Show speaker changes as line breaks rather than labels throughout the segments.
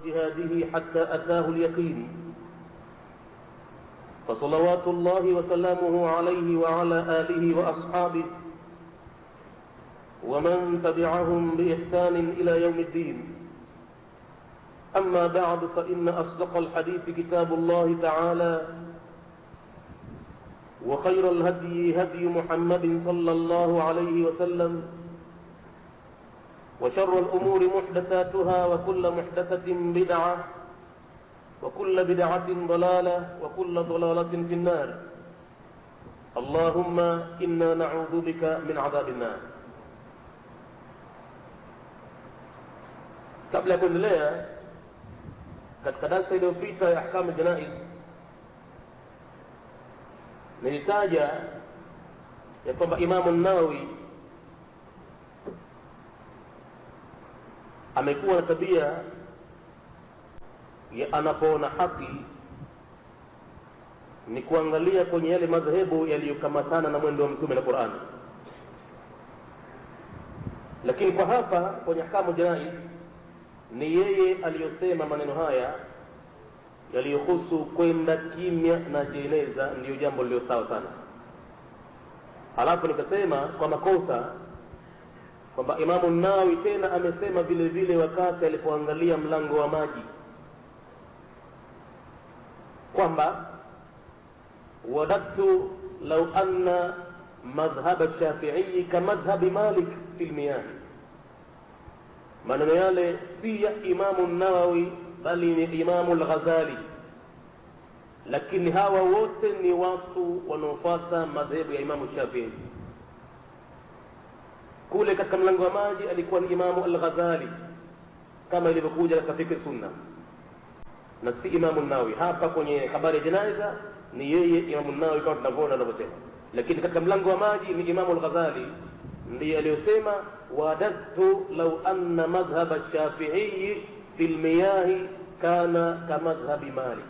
جهاده حتى أتاه اليقين، فصلوات الله وسلامه عليه وعلى آله وأصحابه ومن تبعهم بإحسان إلى يوم الدين. أما بعد، فإن أصدق الحديث كتاب الله تعالى، وخير الهدي هدي محمد صلى الله عليه وسلم، وشر الأمور محدثاتها، وكل محدثة بدعة، وكل بدعة ضلالة، وكل ضلالة في النار. اللهم إنا نعوذ بك من عذاب النار. Kabla ya kuendelea katika darasa iliyopita ya ahkamu janaiz, nilitaja ya kwamba Imam an-Nawawi amekuwa na tabia ya anapoona haki ni kuangalia kwenye yale madhehebu yaliyokamatana na mwendo wa Mtume na Qur'an. Lakini kwa hapa kwenye ahkamu janaiz ni yeye aliyosema maneno haya yaliyohusu kwenda kimya na jeneza, ndiyo jambo lililo sawa sana. Halafu nikasema kwa makosa kwamba Imamu Nawawi tena amesema vile vile wakati alipoangalia mlango wa maji kwamba wadattu law anna madhhab ash-Shafi'i ka madhhab Malik fil miyah. Maneno yale si ya Imamu Nawawi bali ni Imamu al-Ghazali, lakini hawa wote ni watu wanaofuata madhehebu ya Imamu Shafi'i. Kule katika mlango wa maji alikuwa ni Imamu al-Ghazali kama ilivyokuja katika fiqh sunna, na si Imamu Nawawi. Hapa kwenye habari ya janaiza ni yeye Imamu Nawawi kama tunavyoona anavyosema, lakini katika mlango wa maji ni Imamu al-Ghazali ndiye aliyosema wadattu law anna madhhab ash-Shafi'i fil miyah kana kama madhhab Malik.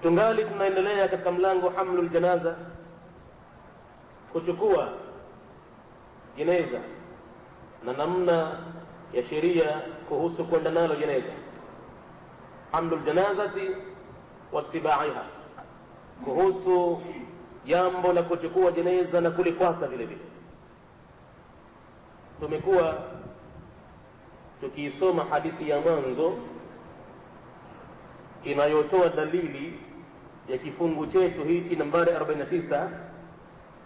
Tungali tunaendelea katika mlango hamlul janaza, kuchukua jeneza na namna ya sheria kuhusu kwenda nalo jeneza, hamlul janazati wa ittibaiha, kuhusu jambo la kuchukua jeneza na kulifuata vile vile. Tumekuwa tukisoma hadithi ya mwanzo inayotoa dalili ya kifungu chetu hichi nambari 49,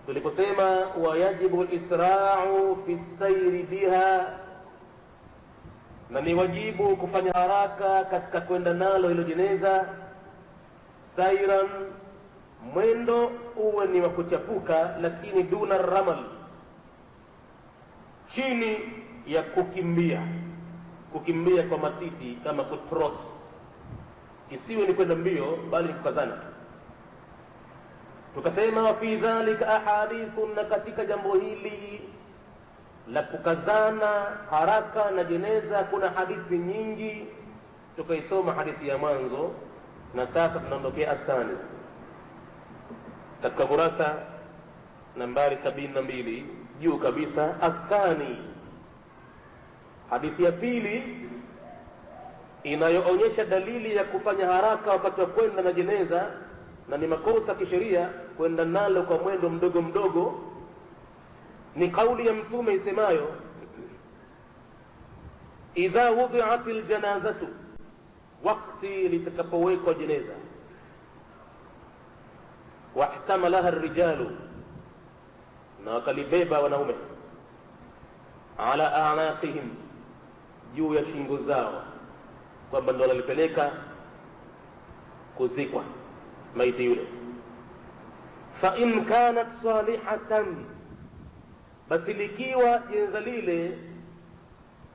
tuliposema wayajibu al-isra'u fi as-sayri biha, na ni wajibu kufanya haraka katika kwenda nalo hilo jeneza. Sairan, mwendo uwe ni wa kuchapuka, lakini duna ramal, chini ya kukimbia kwa matiti kama kutrot. Isiwe ni kwenda mbio bali kukazana. Tukasema wa fi dhalika ahadithun, na katika jambo hili la kukazana haraka na jeneza kuna hadithi nyingi. Tukaisoma hadithi ya mwanzo na sasa tunaondokea athani katika kurasa nambari 72 juu kabisa. Athani, hadithi ya pili inayoonyesha dalili ya kufanya haraka wakati wa kwenda na jeneza, na ni makosa kisheria kwenda nalo kwa mwendo mdogo mdogo, ni kauli ya Mtume isemayo idha wudi'atil janazatu, wakati litakapowekwa jeneza, wahtamalaha ar-rijalu, na wakalibeba wanaume, ala a'naqihim, juu ya shingo zao, kwamba ndo walipeleka kuzikwa maiti yule. Fa in kanat salihatan, basi likiwa jeneza lile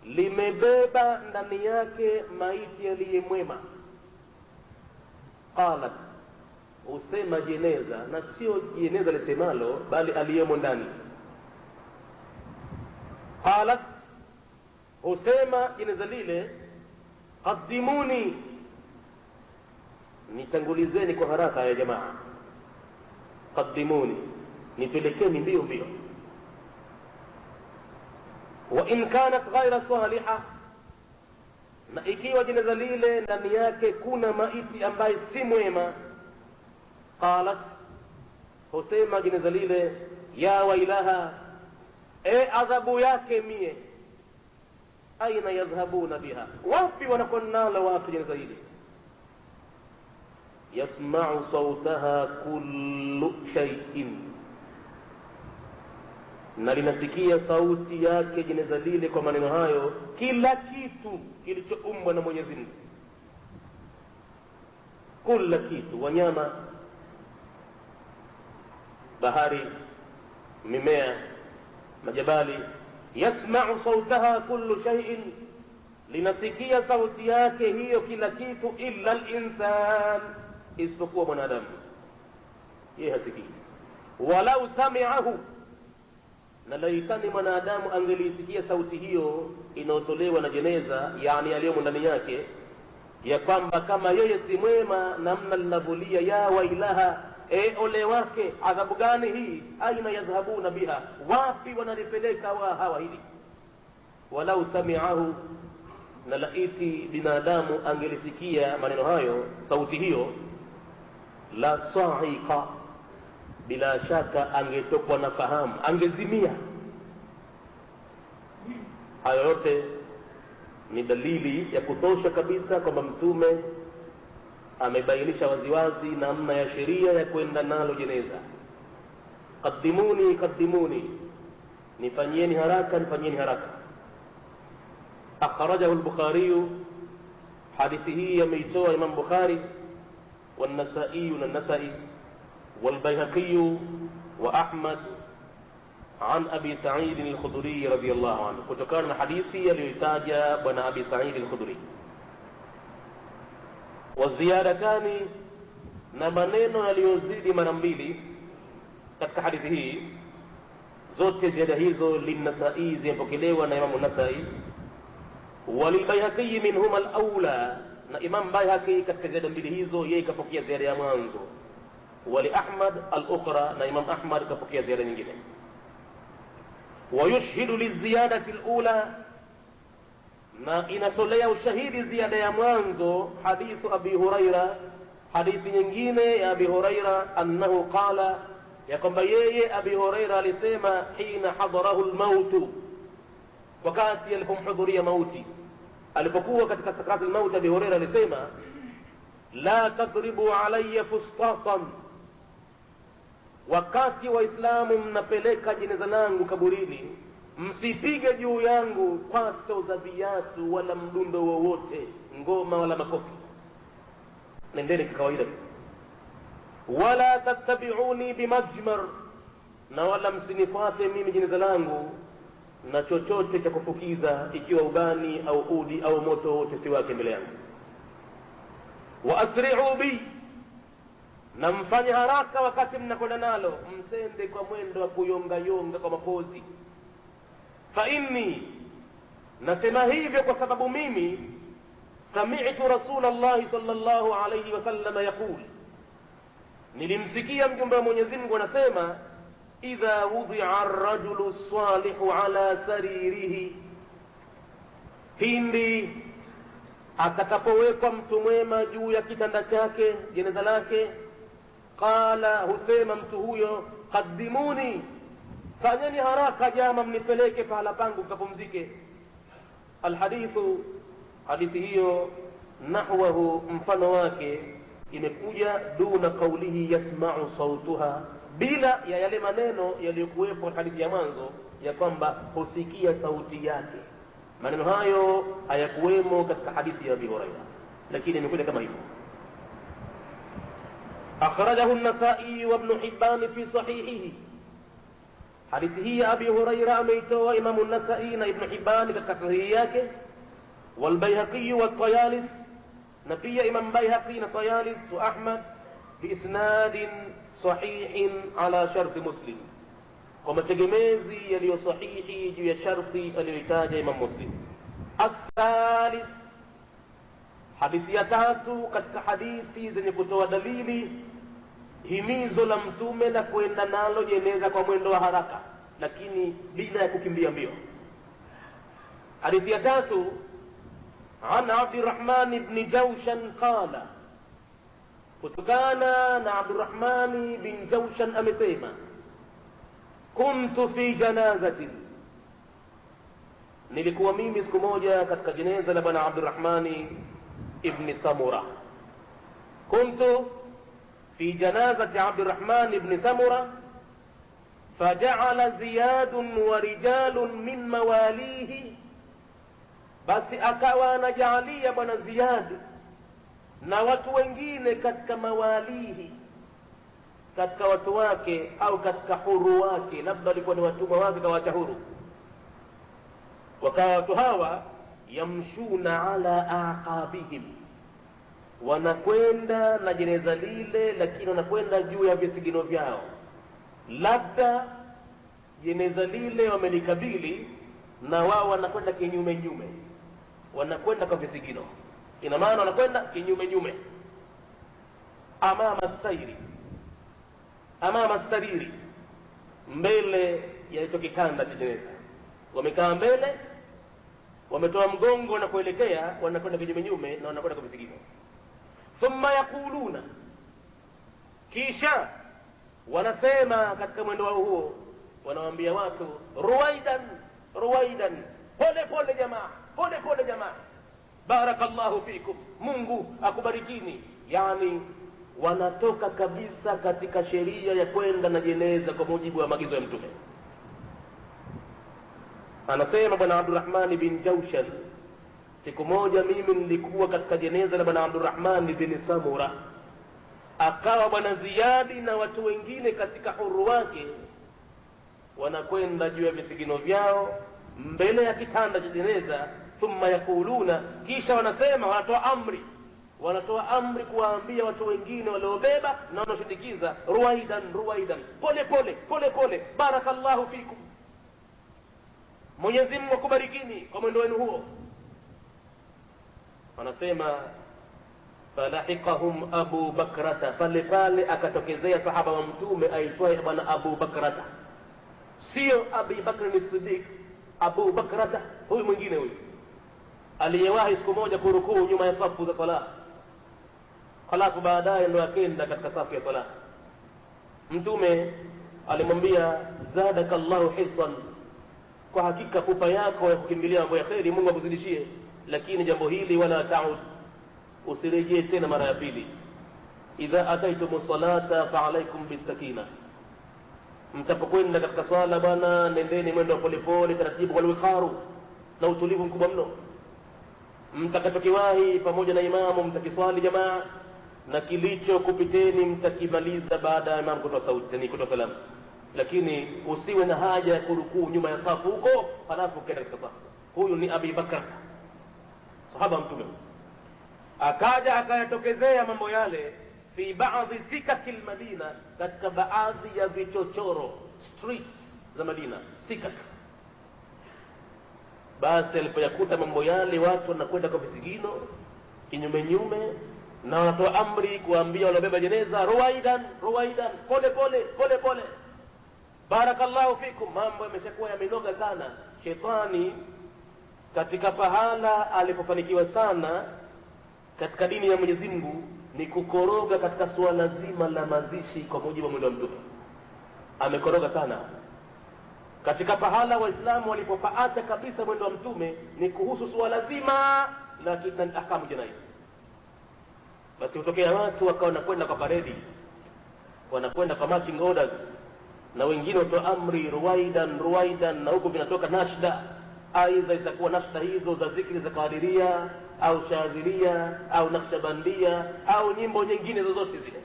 limebeba ndani yake maiti aliyemwema, qalat, usema jeneza, na sio jeneza lisemalo bali aliyemo ndani. Qalat, usema jeneza lile, qaddimuni, nitangulizeni kwa haraka ya jamaa, qaddimuni, nipelekeni mbio mbio. Wa in kanat ghaira salihah, na ikiwa jeneza lile ndani yake kuna maiti ambaye si mwema, qalat, husema jeneza lile, ya wailaha, adhabu yake mie, aina yadhhabuna biha, wapi wanakwenda nalo watu jeneza hili? Yasma'u sautaha kullu shay'in, na linasikia sauti yake jeneza lile kwa maneno hayo kila kitu kilichoumbwa na Mwenyezi Mungu. Kila kitu, wanyama, bahari, mimea, majabali. Yasma'u sautaha kullu shay'in, linasikia sauti yake hiyo kila kitu, illa al-insan, isipokuwa mwanadamu, yeye hasikii. Walau sami'ahu, na laitani mwanadamu angelisikia sauti hiyo inayotolewa na jeneza, yani aliyomo ndani yake, ya kwamba kama yeye si mwema, namna linavulia ya wailaha, ole wake, adhabu gani hii, aina yadhhabuna biha, wapi wanalipeleka hawa hili. Walau sami'ahu, na laiti binadamu angelisikia maneno hayo, sauti hiyo, la sa'iqa, bila shaka angetokwa na fahamu, angezimia. Hayo yote ni dalili ya kutosha kabisa kwamba Mtume amebainisha waziwazi namna ya sheria ya kwenda nalo jeneza. Qaddimuni qaddimuni, nifanyieni haraka nifanyieni haraka. Akhrajahu al-Bukhari, hadithi hii ameitoa Imam Bukhari, والنسائي والنسائي والبيهقي وأحمد عن أبي سعيد الخدري رضي الله عنه. kutokana hadithi aliyotaja bwana Abi Sa'id al-Khudri. Waziyadatani, na maneno yaliyozidi mara mbili katika hadithi hii, zote ziada hizo linasai, zimepokelewa na Imam Nasai. Walilbayhaqi minhuma al-awla, na Imam Bayhaqi katika ziada mbili hizo yeye kapokea ziada ya mwanzo. Wali Ahmad al-ukhra, na Imam Ahmad kapokea ziada nyingine. Wayushhidu liziyadati al-ula, na inatolea ushahidi ziada ya mwanzo hadithu Abi Huraira, hadithi nyingine ya Abi Huraira, annahu qala, ya kwamba yeye Abi Huraira alisema, hina hadarahu al-maut, wakati alipomhudhuria mauti, alipokuwa katika sakaratul maut, Abi Huraira alisema, la tadribu alayya fustatan, wakati waislamu mnapeleka jeneza langu kaburini, msipige juu yangu kwato za viatu wala mdundo wowote, ngoma wala makofi, nendeni kawaida tu. Wala tattabi'uni bimajmar, na wala msinifuate mimi jeneza langu na chochote cha kufukiza, ikiwa ubani au udi au moto wote si wake mbele yangu. Wa asri'u bi, na mfanye haraka wakati mnakwenda nalo, msende kwa mwendo wa kuyonga yonga kwa mapozi. Fa inni, nasema hivyo kwa sababu mimi, sami'tu Rasulullah sallallahu alayhi wasallam yaqul, nilimsikia mjumbe wa Mwenyezi Mungu anasema, idha wudi'a ar-rajulu as-salihu ala saririhi, pindi atakapowekwa mtu mwema juu ya kitanda chake, jeneza lake, qala, husema mtu huyo, qaddimuni, fanyeni haraka jama, mnipeleke pahala pangu kapumzike. Alhadithu, hadithi hiyo, nahwahu, mfano wake imekuja duna qawlihi yasma'u sautuha, bila ya yale maneno yaliyokuwepo hadithi ya mwanzo ya kwamba husikia sauti yake. Maneno hayo hayakuwemo katika hadithi ya Abi Huraira, lakini imekuja kama hivyo. Akhrajahu an-Nasa'i wa Ibn Hibban fi sahihihi, hadithi hii ya Abi Huraira ameitoa Imam an-Nasa'i na Ibn Hibban katika sahihi yake. Wal Bayhaqi wa Tayalis, na pia Imam Bayhaqi na Tayalis wa Ahmad bi isnadin sahihin ala sharti Muslim, kwa mategemezi yaliyo sahihi juu ya sharti aliyoitaja Imam Muslim. Athalith, hadithi ya tatu katika hadithi zenye kutoa dalili himizo la Mtume la kwenda nalo jeneza kwa mwendo wa haraka, lakini bila ya kukimbia mbio. Hadithi ya tatu عن عبد الرحمن بن جوشن قال kutokana na Abdurrahmani bin Jawshan amesema kuntu fi janazatin, nilikuwa mimi siku moja katika jeneza la bwana Abdurrahmani ibn Samura. kuntu fi janazati Abdurrahman ibn Samura faja'ala Ziyad wa rijalun min mawalihi, basi akawa anajalia bwana Ziyad na watu wengine katika mawalihi, katika watu wake au katika huru wake, labda walikuwa ni watumwa wake kawacha huru. Wakawa watu hawa yamshuna ala aqabihim, wanakwenda na jeneza lile, lakini wanakwenda juu ya visigino vyao. Labda jeneza lile wamelikabili na wao wanakwenda kinyume nyume, wanakwenda kwa visigino, ina maana wanakwenda kinyume nyume. amama sariri, mbele ya hicho kitanda cha jeneza, wamekaa mbele, wametoa mgongo na kuelekea, wanakwenda kinyume nyume na wanakwenda kwa visigino. Thumma yaquluna, kisha wanasema katika mwendo wao huo, wanawaambia watu ruwaidan ruwaidan, pole pole jamaa, pole pole jamaa, barakallahu fikum, Mungu akubarikini. Yani wanatoka kabisa katika sheria ya kwenda na jeneza kwa mujibu wa maagizo ya Mtume. Anasema bwana Abdurrahman bin Jawshan, siku moja mimi nilikuwa katika jeneza la bwana Abdurrahman bin Samura, akawa bwana Ziyadi na watu wengine katika huru wake wanakwenda juu ya visigino vyao mbele ya kitanda cha jeneza. Thumma yakuluna, kisha wanasema, wanatoa amri kuwaambia watu wengine waliobeba na wanaoshindikiza, ruwaidan ruwaidan, pole pole pole pole, barakallahu fikum, Mwenyezi Mungu akubarikini kwa mwendo wenu huo. Wanasema falahiqahum Abu Bakrata, pale pale akatokezea sahaba wa Mtume aitwaye bwana Abu Bakrata, sio Abi Bakr as-Siddiq, Abu Bakrata huyu mwingine, huyu aliyewahi siku moja kurukuu nyuma ya safu za sala, halafu baadaye ndo akenda katika safu ya sala. Mtume alimwambia zadakallahu hisan, kwa hakika pupa yako ya kukimbilia mambo ya kheri Mungu akuzidishie, lakini jambo hili wala taud, usirejee tena mara ya pili. Idha ataitum salata fa alaikum bisakina, mtapokwenda katika swala bwana, nendeni mwendo pole pole, taratibu, kwa wikaru na utulivu mkubwa mno. Mtakachokiwahi pamoja na imamu mtakiswali jamaa, na kilicho kupiteni mtakimaliza baada ya imamu kutoa sauti, ni kutoa salamu, lakini usiwe na haja ya kurukuu nyuma ya safu huko halafu kenda katika safu. Huyu ni Abi Bakr, sahaba Mtume. Akaja akayatokezea mambo yale fi baadhi sikakil Madina, katika baadhi ya vichochoro, streets za Madina, sikak. Basi alipoyakuta mambo yale, watu wanakwenda kwa visigino kinyume nyume, na wanatoa amri kuambia waliobeba jeneza ruwaidan ruwaidan, pole pole pole pole, barakallahu fikum. Mambo yameshakuwa yamenoga sana. Shetani katika pahala alipofanikiwa sana katika dini ya Mwenyezi Mungu ni kukoroga katika suala zima la mazishi kwa mujibu wa mwendo wa Mtume. Amekoroga sana katika pahala Waislamu walipopaacha kabisa mwendo wa Mtume ni kuhusu suala zima la ahkamu janaiz. Basi hutokea watu wakawa wanakwenda kwa paredi, wanakwenda kwa marching orders, na wengine watoa amri ruwaidan ruwaidan, na huko vinatoka nashda. Aidha itakuwa nashda hizo za zikri za Qadiria au Shadhiria au Naqshbandia au nyimbo nyingine zozote zile,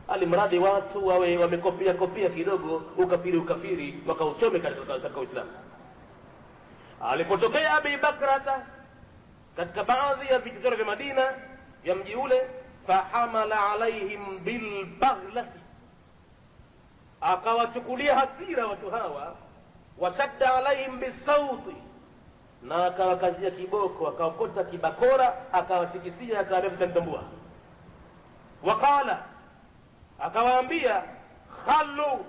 alimradi watu wawe wamekopia kopia kidogo ukafiri wakauchome katika Uislamu. Alipotokea Abi Bakrata katika baadhi ya vichochoro vya Madina ya mji ule, fahamala alaihim bilbaghlati, akawachukulia hasira watu hawa, washadda alaihim bisauti, na akawakazia kiboko, akawakota kibakora, akawatikisia, akawaambia mtambua. Wakala, akawaambia khallu,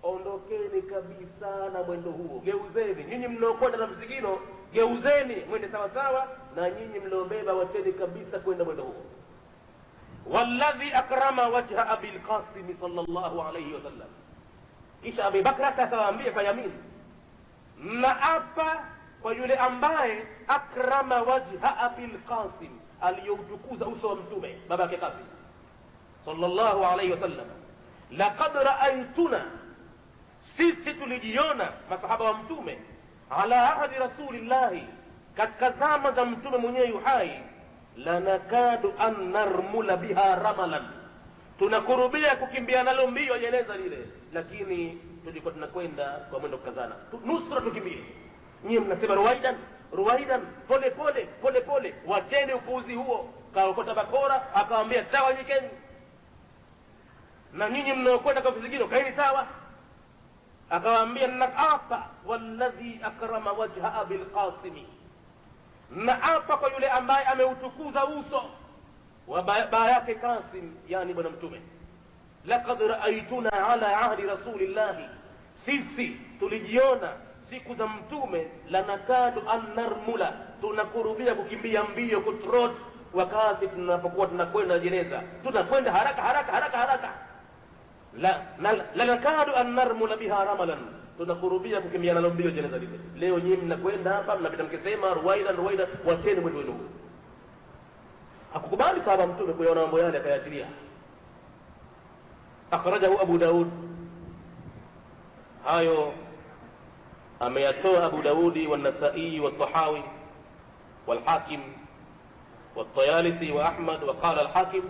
ondokeni kabisa na mwendo huo, geuzeni nyinyi mnaokwenda na visigino, geuzeni mwende sawa sawa, na nyinyi mliobeba wacheni kabisa kwenda mwendo huo. Walladhi akrama wajha Abil Qasim sallallahu alayhi wasallam, kisha Abu Bakr akawaambia kwa yamin, naapa kwa yule ambaye akrama wajha Abil Qasim, aliyoutukuza uso wa mtume baba yake Qasim sallallahu alayhi wasallam, laqad ra'aytuna, sisi tulijiona masahaba wa mtume, ala ahadi rasulillahi, katika zama za mtume mwenyewe yuhai, lanakadu an narmula biha ramalan, tunakurubia kukimbia nalo mbio jeneza lile, lakini tulikuwa tunakwenda kwa mwendo kukazana, nusra tukimbie. Nyinyi mnasema ruwaidan ruwaidan, pole pole pole pole, wacheni upuuzi huo. Kaokota bakora akawaambia tawanyikeni, na nyinyi mnaokwenda kwa vizigiro kaeni sawa. Akawaambia naapa walladhi akrama wajha Abil Qasim, naapa kwa yule ambaye ameutukuza uso wa baba yake Qasim, yani bwana mtume, laqad ra'aytuna ala ahdi rasulillahi, sisi tulijiona siku za mtume, lanakadu an narmula, tunakurubia kukimbia mbio kutrot, wakati tunapokuwa tunakwenda jeneza, tunakwenda haraka haraka haraka haraka. Lanakadu an narmula biha ramalan, tunakurubia kukimbia nalo mbio jeneza lile. Leo nyinyi mnakwenda hapa mnapita mkisema ruwaida ruwaida, wacheni mwendo wenu. Hakukubali sahaba mtume kuyaona mambo yale, akayatilia. Akhrajahu Abu Daud, hayo ameyatoa Abu Daudi wa Nasa'i wa Tahawi wal Hakim wa Tayalisi wa Ahmad, wa qala al-Hakim,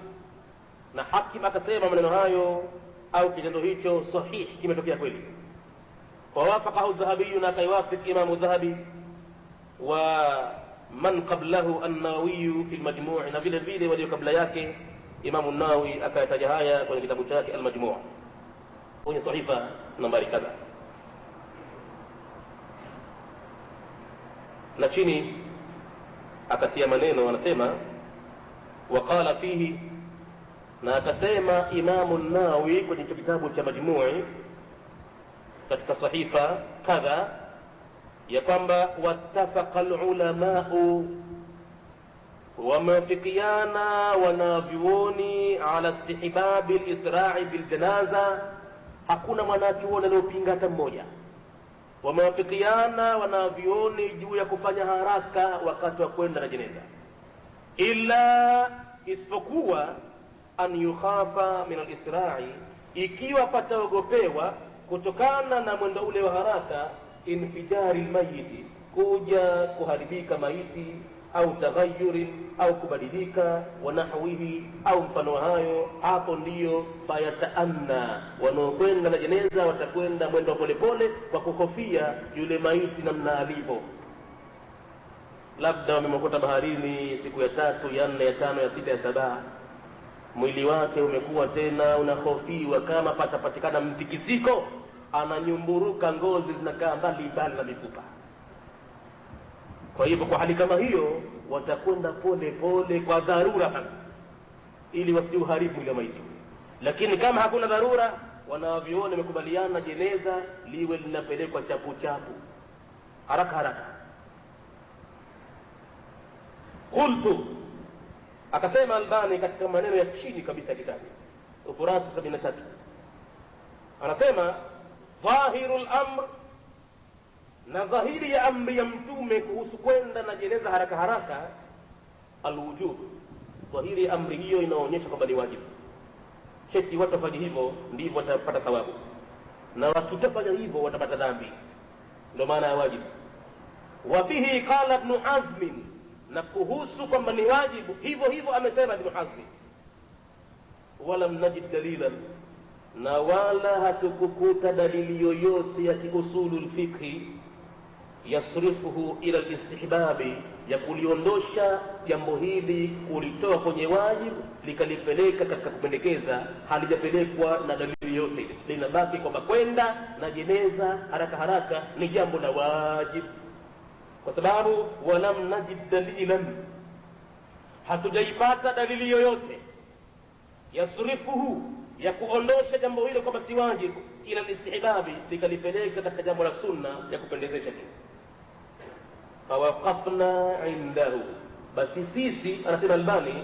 na Hakim akasema maneno hayo au kitendo hicho sahihi, kimetokea kweli. Wawafaqahu Dhahabi, na kaiwafik Imam Dhahabi wa man qablahu an-Nawawi fi al-Majmu', na vile vile walio kabla yake Imam an-Nawawi akayataja haya kwenye kitabu chake al-Majmu' kwenye sahifa nambari kadha. Na chini akatia maneno, anasema waqala fihi, na akasema Imamu an-Nawawi kwenye kitabu cha Majmu'i katika sahifa kadha, ya kwamba wattafaqa al-ulama'u, wamefikiana wanavyuoni ala istihbabi al-isra'i bil janaza, hakuna mwanachuoni aliyopinga hata mmoja. Wamewafikiana wanavyuoni juu ya kufanya haraka wakati wa kwenda na jeneza, illa, isipokuwa an yukhafa min al-isra'i, ikiwa pataogopewa kutokana na mwendo ule wa haraka, infijari al-mayyit, kuja kuharibika maiti, au taghayyuri, au kubadilika, wa nahwihi, au mfano hayo. Hapo ndiyo fayataanna, wanaokwenda na jeneza watakwenda mwendo pole pole kwa kuhofia yule maiti namna alivyo. Labda wamemkuta baharini siku ya 3, ya 4, ya 5, ya 6, ya 7, mwili wake umekuwa tena unahofiwa, kama patapatikana mtikisiko ananyumburuka, ngozi zinakaa mbali mbali na mifupa. Kwa hivyo kwa hali kama hiyo watakwenda pole pole kwa dharura sasa, ili wasiuharibu ile maiti. Lakini kama hakuna dharura, wanaviona wamekubaliana jeneza liwe linapelekwa chapu chapu, haraka haraka. Qultu, akasema Albani katika maneno ya chini kabisa kitabu ukurasa 73, anasema dhahirul amr, na dhahiri ya amri ya mtume kuhusu kwenda na jeneza haraka haraka, alwujub, dhahiri ya amri hiyo inaonyesha kwamba ni wajibu. Cheti watu wafanye hivyo ndivyo watapata thawabu, na wakitafanya hivyo watapata dhambi, ndio maana ya wajibu. Wa bihi qala Ibn Hazm, na kuhusu kwamba ni wajibu hivyo hivyo amesema Ibn Hazm, wala mnajid dalilan, na wala hatukukuta dalili yoyote ya kiusulul fiqhi yasrifuhu ila al-istihbabi, ya kuliondosha jambo hili kulitoa kwenye wajibu likalipeleka katika kupendekeza. Halijapelekwa na dalili yote, linabaki kwamba kwenda na jeneza haraka haraka ni jambo la wajibu, kwa sababu walam najid dalilan, hatujaipata dalili yoyote yasrifuhu, ya kuondosha jambo hilo kwamba si wajibu, ila al-istihbabi, likalipeleka katika jambo la sunna ya kupendezesha tu. fawaqafna indahu, basi sisi, anasema Albani,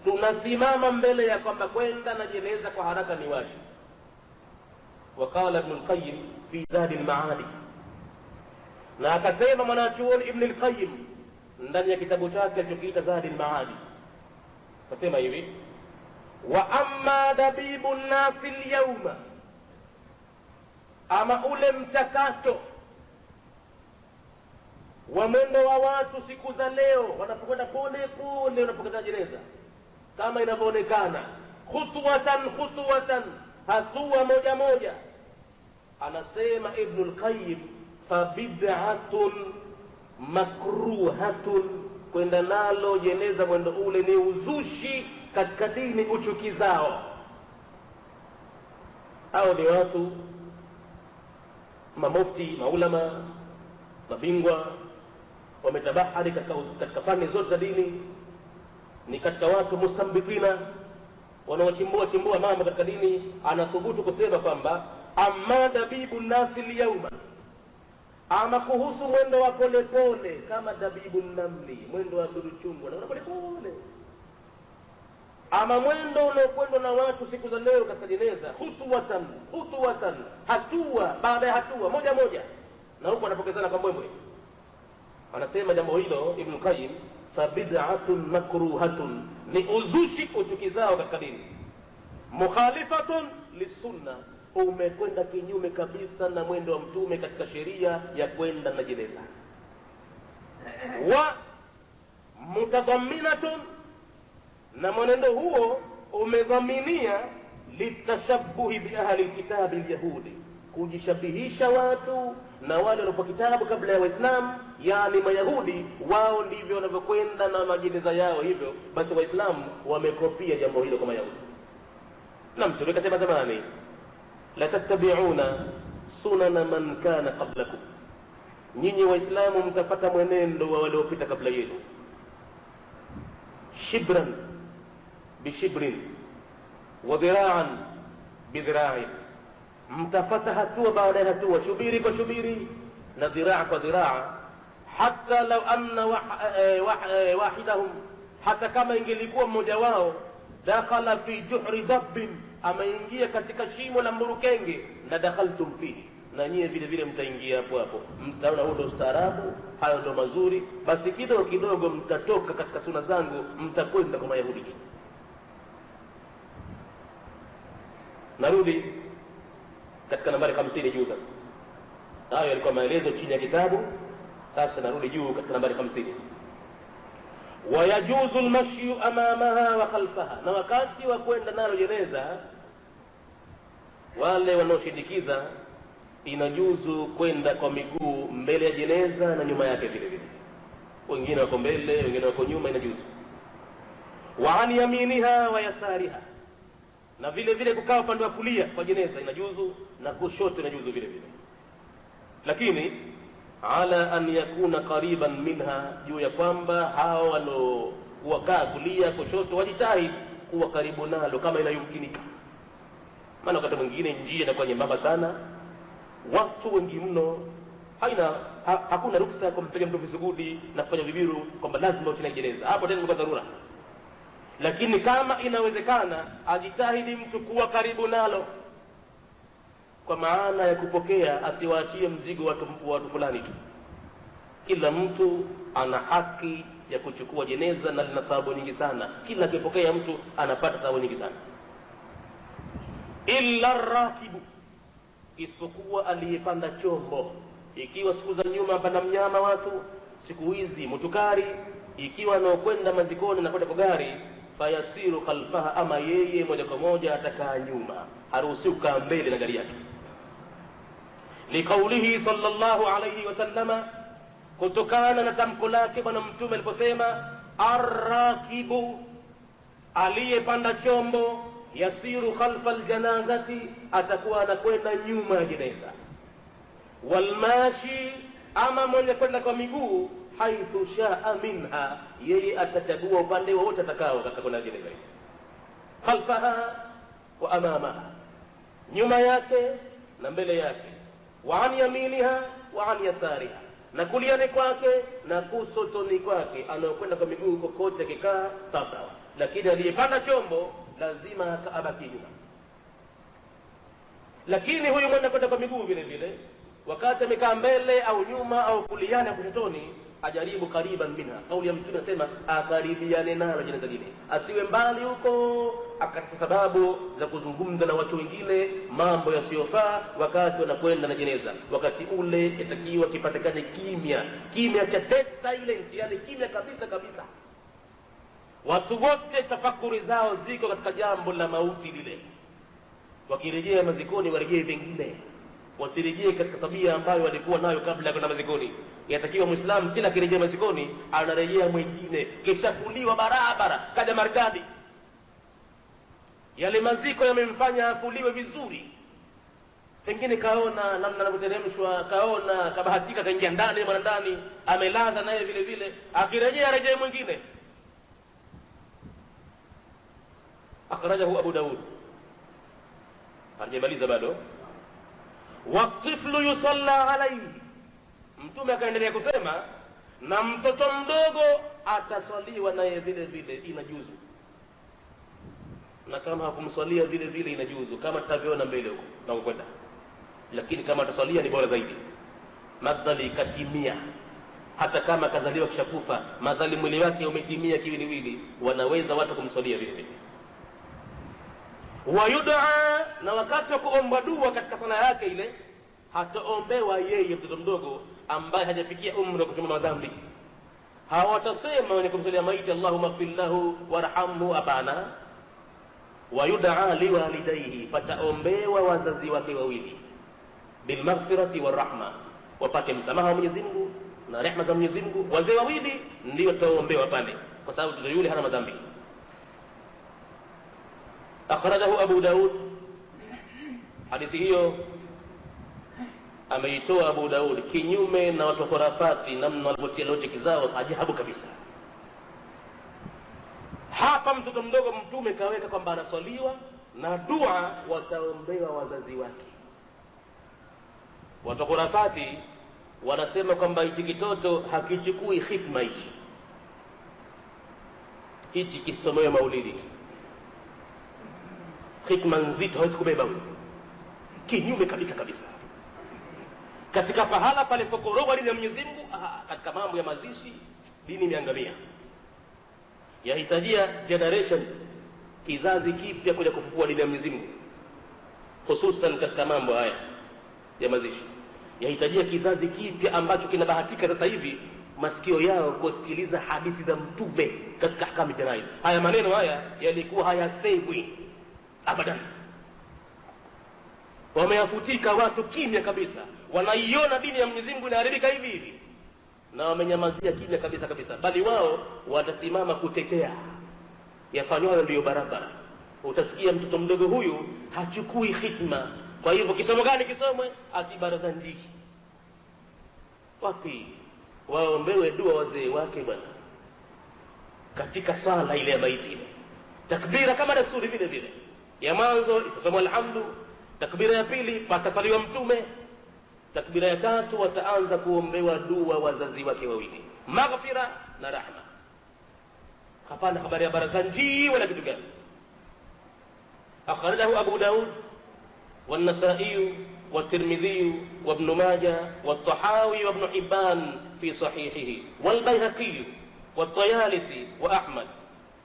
tunasimama mbele ya kwamba kwenda na jeneza kwa haraka ni wajibu. وقال ابن القيم في زاد المعاد, na akasema mwanachuoni Ibn al-Qayyim ndani ya kitabu chake alichokiita Zad al-Maadi, akasema hivi: wa amma dabibu nnasi al-yawma, ama ule mchakato wa mwendo wa watu siku za leo wanapokwenda pole pole wanapokata jeneza, kama inavyoonekana, khutwatan, hatua moja moja. Anasema Ibn al-Qayyim, fabid'atun makruhatun, kwenda nalo jeneza mwendo ule ni uzushi katika dini, uchukizao. Hao ni watu mamufti, maulama, mabingwa, wametabahari katika fani zote za dini, ni katika watu mustambitina, wanaochimbua mambo katika dini. Anathubutu kusema kwamba amma dabibu nasi lyauma, ama kuhusu mwendo wa pole pole kama dabibu namli, mwendo wa duruchungu na pole pole, ama mwendo unaokwendwa na watu siku za leo katika jeneza, khutwatan, hatua baada ya hatua, moja moja, na huko anapokezana kwa mbwembwe. Anasema jambo hilo Ibn Qayyim, fabid'atun makruhatun, ni uzushi utukizao katika dini, mukhalifatun lisunna, umekwenda kinyume kabisa na mwendo wa mtume katika sheria ya kwenda na jeneza, wa mutadhamminatun, na mwenendo huo umedhaminia litashabbuhi bi ahli alkitabi alyahudi, kujishabihisha watu na wale waliopo kitabu kabla ya Waislamu, yani Mayahudi. Wao ndivyo wanavyokwenda na majeneza yao, hivyo basi Waislamu wamekopia jambo hilo kwa Mayahudi. Na mtume kasema zamani, la tattabi'una sunana man kana qablakum, nyinyi Waislamu mtapata mwenendo wa waliopita kabla yenu, shibran bishibrin wa dhira'an bidhira'in, mtafata hatua baada ya hatua, shubiri kwa shubiri na dhiraa kwa dhiraa. Hata law anna wahidahum, hata kama ingelikuwa mmoja wao, dakhala fi juhri dabbin, ameingia katika shimo la mburukenge, na dakhaltum fihi, na nyie vile vile mtaingia hapo hapo. Mtaona huo ndo ustaarabu, hayo ndo mazuri, basi kidogo kidogo mtatoka katika suna zangu, mtakwenda kwa Mayahudi. Narudi katika nambari 50 juu sasa. Hayo yalikuwa maelezo chini ya kitabu. Sasa narudi juu katika nambari 50. Wayajuzu almashyu amamaha wa khalfaha, na wakati wa kwenda nalo jeneza, wale wanaoshindikiza, inajuzu kwenda kwa miguu mbele ya jeneza na nyuma yake vile vile. Wengine wako mbele, wengine wako nyuma, inajuzu. Wa an yaminiha wa yasariha, na vile vile kukaa upande wa kulia kwa jeneza inajuzu, na kushoto inajuzu vile vile, lakini ala an yakuna qariban minha, juu ya kwamba hao wanaokaa kulia kushoto wajitahidi kuwa karibu nalo kama inayomkinika. Maana wakati mwingine njia inakuwa nyembamba sana, watu wengi mno, hakuna ruksa ya kumpiga mtu visugudi na kufanya vibiru kwamba lazima uchine jeneza, hapo tena kwa dharura. Lakini kama inawezekana, ajitahidi mtu kuwa karibu nalo, kwa maana ya kupokea, asiwaachie mzigo watu fulani tu. Kila mtu ana haki ya kuchukua jeneza, na lina thawabu nyingi sana. Kila akipokea mtu anapata thawabu nyingi sana. Illa rakibu, isipokuwa aliyepanda chombo. Ikiwa siku za nyuma panda mnyama watu, siku hizi mutukari, ikiwa anaokwenda mazikoni na kwenda kwa gari, fayasiru khalfaha, ama yeye moja kwa moja atakaa nyuma, haruhusiwi kukaa mbele na gari yake. Liqaulihi sallallahu alayhi wasallama, kutokana na tamko lake bwana mtume aliposema, arrakibu, aliyepanda chombo, yasiru khalfa aljanazati, atakuwa anakwenda nyuma ya jeneza. Walmashi, ama mwenye kwenda kwa miguu, haithu shaa minha, yeye atachagua upande wote atakao katika kwenda jeneza, khalfaha wa amamaha, nyuma yake na mbele yake, wa an yaminiha wa an yasariha, na kuliani kwake na kusotoni kwake, anaokwenda kwa miguu kokote kikaa sawa. Lakini aliyepanda chombo lazima abaki nyuma. Lakini huyu mwenye kwenda kwa miguu vile vile, wakati amekaa mbele au nyuma au kuliani au kusotoni, ajaribu kariban minha. Kauli ya Mtume anasema akaribiane nalo jeneza lile, asiwe mbali huko akati sababu za kuzungumza na watu wengine mambo yasiyofaa wakati wanakwenda na jeneza. Wakati ule itakiwa kipatikane kimya cha dead silence, yani kimya kabisa kabisa. Watu wote tafakuri zao ziko katika jambo la mauti lile. Wakirejea mazikoni warejee vingine, wasirejee katika tabia ambayo walikuwa nayo kabla ya kwenda mazikoni. Yatakiwa Muislamu kila kirejea mazikoni anarejea mwingine, kishafuliwa barabara kaja markadi. Yale maziko yamemfanya afuliwe vizuri, pengine kaona namna anavyoteremshwa, kaona kabahatika kaingia ndani mwana ndani, amelaza naye vile vile, akirejea rejea mwingine. Akhrajahu Abu Daud. Hajamaliza bado. Watiflu yusalla alayhi, Mtume akaendelea kusema na mtoto mdogo ataswaliwa naye vile vile, inajuzu. Na kama hakumswalia vile vile inajuzu, kama tutavyoona mbele huko na kwenda. Lakini kama ataswalia ni bora zaidi. Madhali katimia, hata kama kazaliwa kishakufa, madhali mwili wake umetimia kiwiliwili, wanaweza watu kumswalia vile vile. Wayud'a, na wakati wa kuomba dua katika sala yake ile, hataombewa yeye mtoto mdogo ambaye hajafikia umri wa kuchuma madhambi. Hawatasema wenye kumsalia maiti Allahumma ighfir lahu warhamhu, hapana. Wayud'a liwalidayhi, fataombewa wazazi wake wawili bil maghfirati war rahma, wapate msamaha wa Mwenyezi Mungu na rehema za Mwenyezi Mungu. Wazee wawili ndio taombewa pale, kwa sababu mtoto yule hana madhambi. Akhrajahu Abu Daud. Hadithi hiyo ameitoa Abu Daud kinyume na watu khurafati, namna walivyotia logic zao ajabu kabisa. Hapa mtoto mdogo Mtume kaweka kwamba anaswaliwa na dua wataombewa wazazi wake. Watu khurafati wanasema kwamba hichi kitoto hakichukui hikma hichi kisomewe maulidi, hikma nzito hawezi kubeba huyo. Kinyume kabisa kabisa. Katika pahala pale fokoroga dini ya Mwenyezi Mungu, katika mambo ya mazishi dini imeangamia. Yahitajia generation, kizazi kipya kuja kufufua dini ya Mwenyezi Mungu, hususan katika mambo haya ya mazishi. Yahitajia kizazi kipya ambacho kinabahatika sasa hivi masikio yao kusikiliza hadithi za Mtume katika ahkamu janaiz. Haya maneno haya yalikuwa hayasemwi abadan, wameyafutika watu kimya kabisa. Wanaiona dini ya Mwenyezi Mungu inaharibika hivi hivi, na wamenyamazia kimya kabisa kabisa, bali wao watasimama kutetea yafanywayo ndio barabara. Utasikia mtoto mdogo huyu hachukui hikma, kwa hivyo kisomo gani kisomwe? Atibaraza njiki. Wapi waombewe dua wazee wake bwana katika sala ile ya maiti ile. Takbira kama desturi vile vile, ya mwanzo itasomwa alhamdu, takbira ya pili patasaliwa Mtume, takbira ya tatu wataanza kuombewa dua wazazi wake wawili, maghfira na rahma. Hapana habari ya barazanji wala kitu gani. Akhrajahu Abu Daud والنسائي والترمذي وابن ماجه والطحاوي وابن حبان في صحيحه والبيهقي والطيالسي وأحمد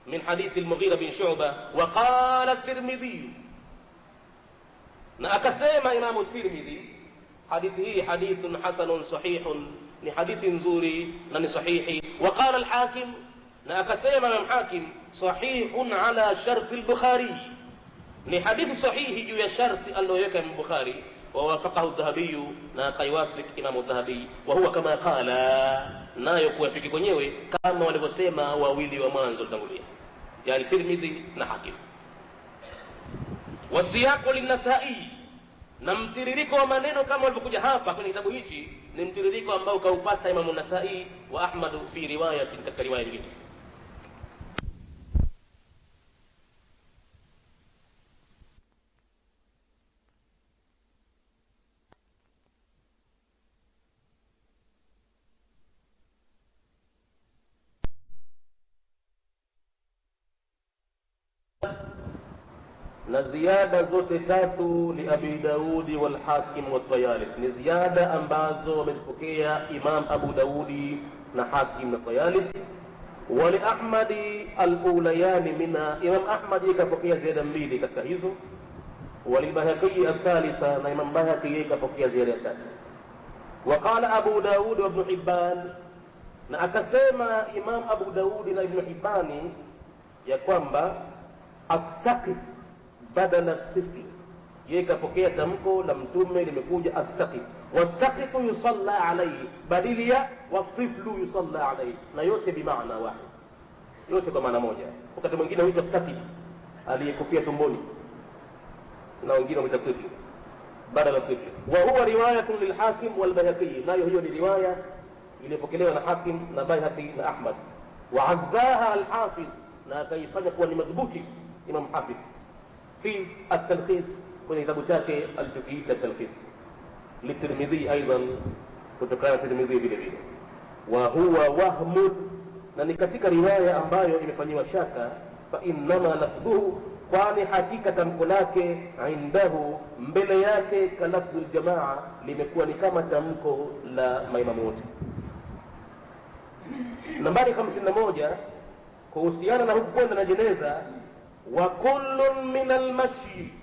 من حديث المغيرة بن شعبة. وقال الترمذي، نأكسيما إمام الترمذي حديثه حديث حسن صحيح، لحديث زوري لن صحيح. وقال الحاكم، نأكسيما إمام حاكم صحيح على شرط البخاري، لحديث صحيح juu ya sharti aliyoweka Imam Bukhari. ووافقه الذهبي na kaiwafik Imam الذهبي وهو كما قال, nayo kuafiki kwenyewe kama walivyosema wawili wa mwanzo tangulia, yani Tirmidhi na Hakim. Wasiyaqu lin-Nasa'i, na mtiririko wa maneno kama walivyokuja hapa kwenye kitabu hichi ni mtiririko ambao kaupata Imam an-Nasa'i wa Ahmad fi riwayatin, katika riwaya nyingine. na ziada zote tatu li Abi Daudi wal Hakim wa Tayalisi ni ziada ambazo wamezipokea Imam Abu Daudi na Hakim na Tayalisi. Wa li Ahmadi al-ulayani mina, Imam Ahmad yakapokea ziada mbili katika hizo. Wa li Bayhaqi al-thalitha, na Imam Bayhaqi yakapokea ziada ya tatu. Wa qala Abu Daud wa Ibn Hibban, na akasema Imam Abu Daudi na Ibn Hibbani ya kwamba as-saqit badala tifli, yeye kapokea tamko la mtume limekuja as-saqit, was-saqitu yusalla alayhi badili ya wa-tiflu yusalla alayhi, na yote bi maana wahid, yote kwa maana moja. Wakati mwingine huitwa saqit aliyekufia tumboni, na wengine huitwa tifli badala tifli. Wa huwa riwayatun lil-Hakim wal-Bayhaqi, nayo hiyo ni riwaya iliyopokelewa na Hakim na Bayhaqi na Ahmad. Wa azzaha al-Hafiz, na akaifanya kuwa ni madhubuti Imam Hafidh في التلخيص kwenye kitabu chake alichokiita Talkhis liTirmidhi, aidan kutokana Tirmidhi vile vile. Wa huwa wahmun, na ni katika riwaya ambayo imefanywa shaka. Fa innama lafdhuhu, kwani hakika tamko lake indahu, mbele yake, kalafdhul jamaa, limekuwa ni kama tamko la maimamu wote. Nambari 51 kuhusiana na huku kwenda na jeneza. Wa kullun min almashi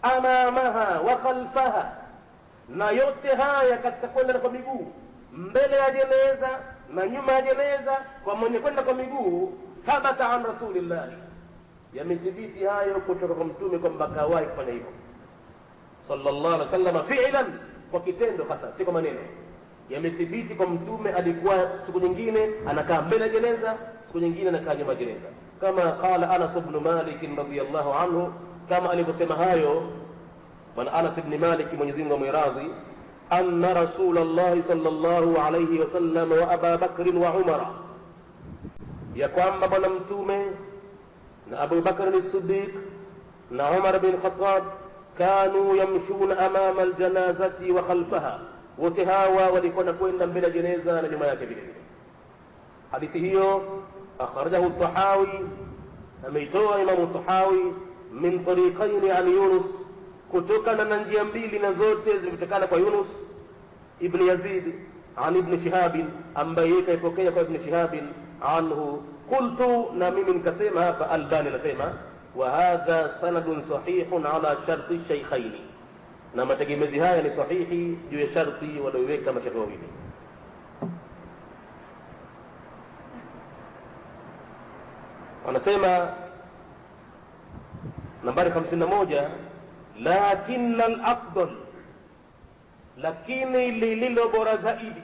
amamaha wa khalfaha, na yote haya katika kwenda kwa miguu mbele ya jeneza na nyuma ya jeneza kwa mwenye kwenda kwa miguu, thabata an rasulillah, yamethibiti hayo kutoka kwa mtume kwamba kawahi kufanya hivyo sallallahu alaihi wasallam, fi'lan, kwa kitendo hasa, si kwa maneno. Yamethibiti kwa mtume alikuwa siku nyingine anakaa mbele ya jeneza, siku nyingine anakaa nyuma ya jeneza, kama qala Anas ibn Malik radhiyallahu anhu, kama alivyosema hayo bwana Anas ibn Malik, Mwenyezi Mungu amwiradhi, anna Rasulullah sallallahu alayhi wasallam wa Abu Bakr wa Umar, ya kwamba bwana mtume na Abu Bakr as-Siddiq na Umar bin Khattab kanu yamshuna amama aljanazati wa khalfaha, wote hawa walikuwa kwenda mbele ya jeneza na nyuma yake vile vile. Hadithi hiyo akhrajahu at-Tahawi, ameitoa Imam at-Tahawi min tariqayn an Yunus, kutokana na njia mbili na zote zimetokana kwa Yunus ibn Yazid an Ibn Shihab, ambaye kaipokea kwa Ibn Shihab anhu. Qultu, na mimi nikasema hapa, Albani nasema wa hadha sanadun sahihun ala sharti shaykhaini, na mategemezi haya ni sahihi juu ya sharti walioweka mashaikh wawili. Anasema nambari 51, lakinna al-afdal, lakini lililo bora zaidi,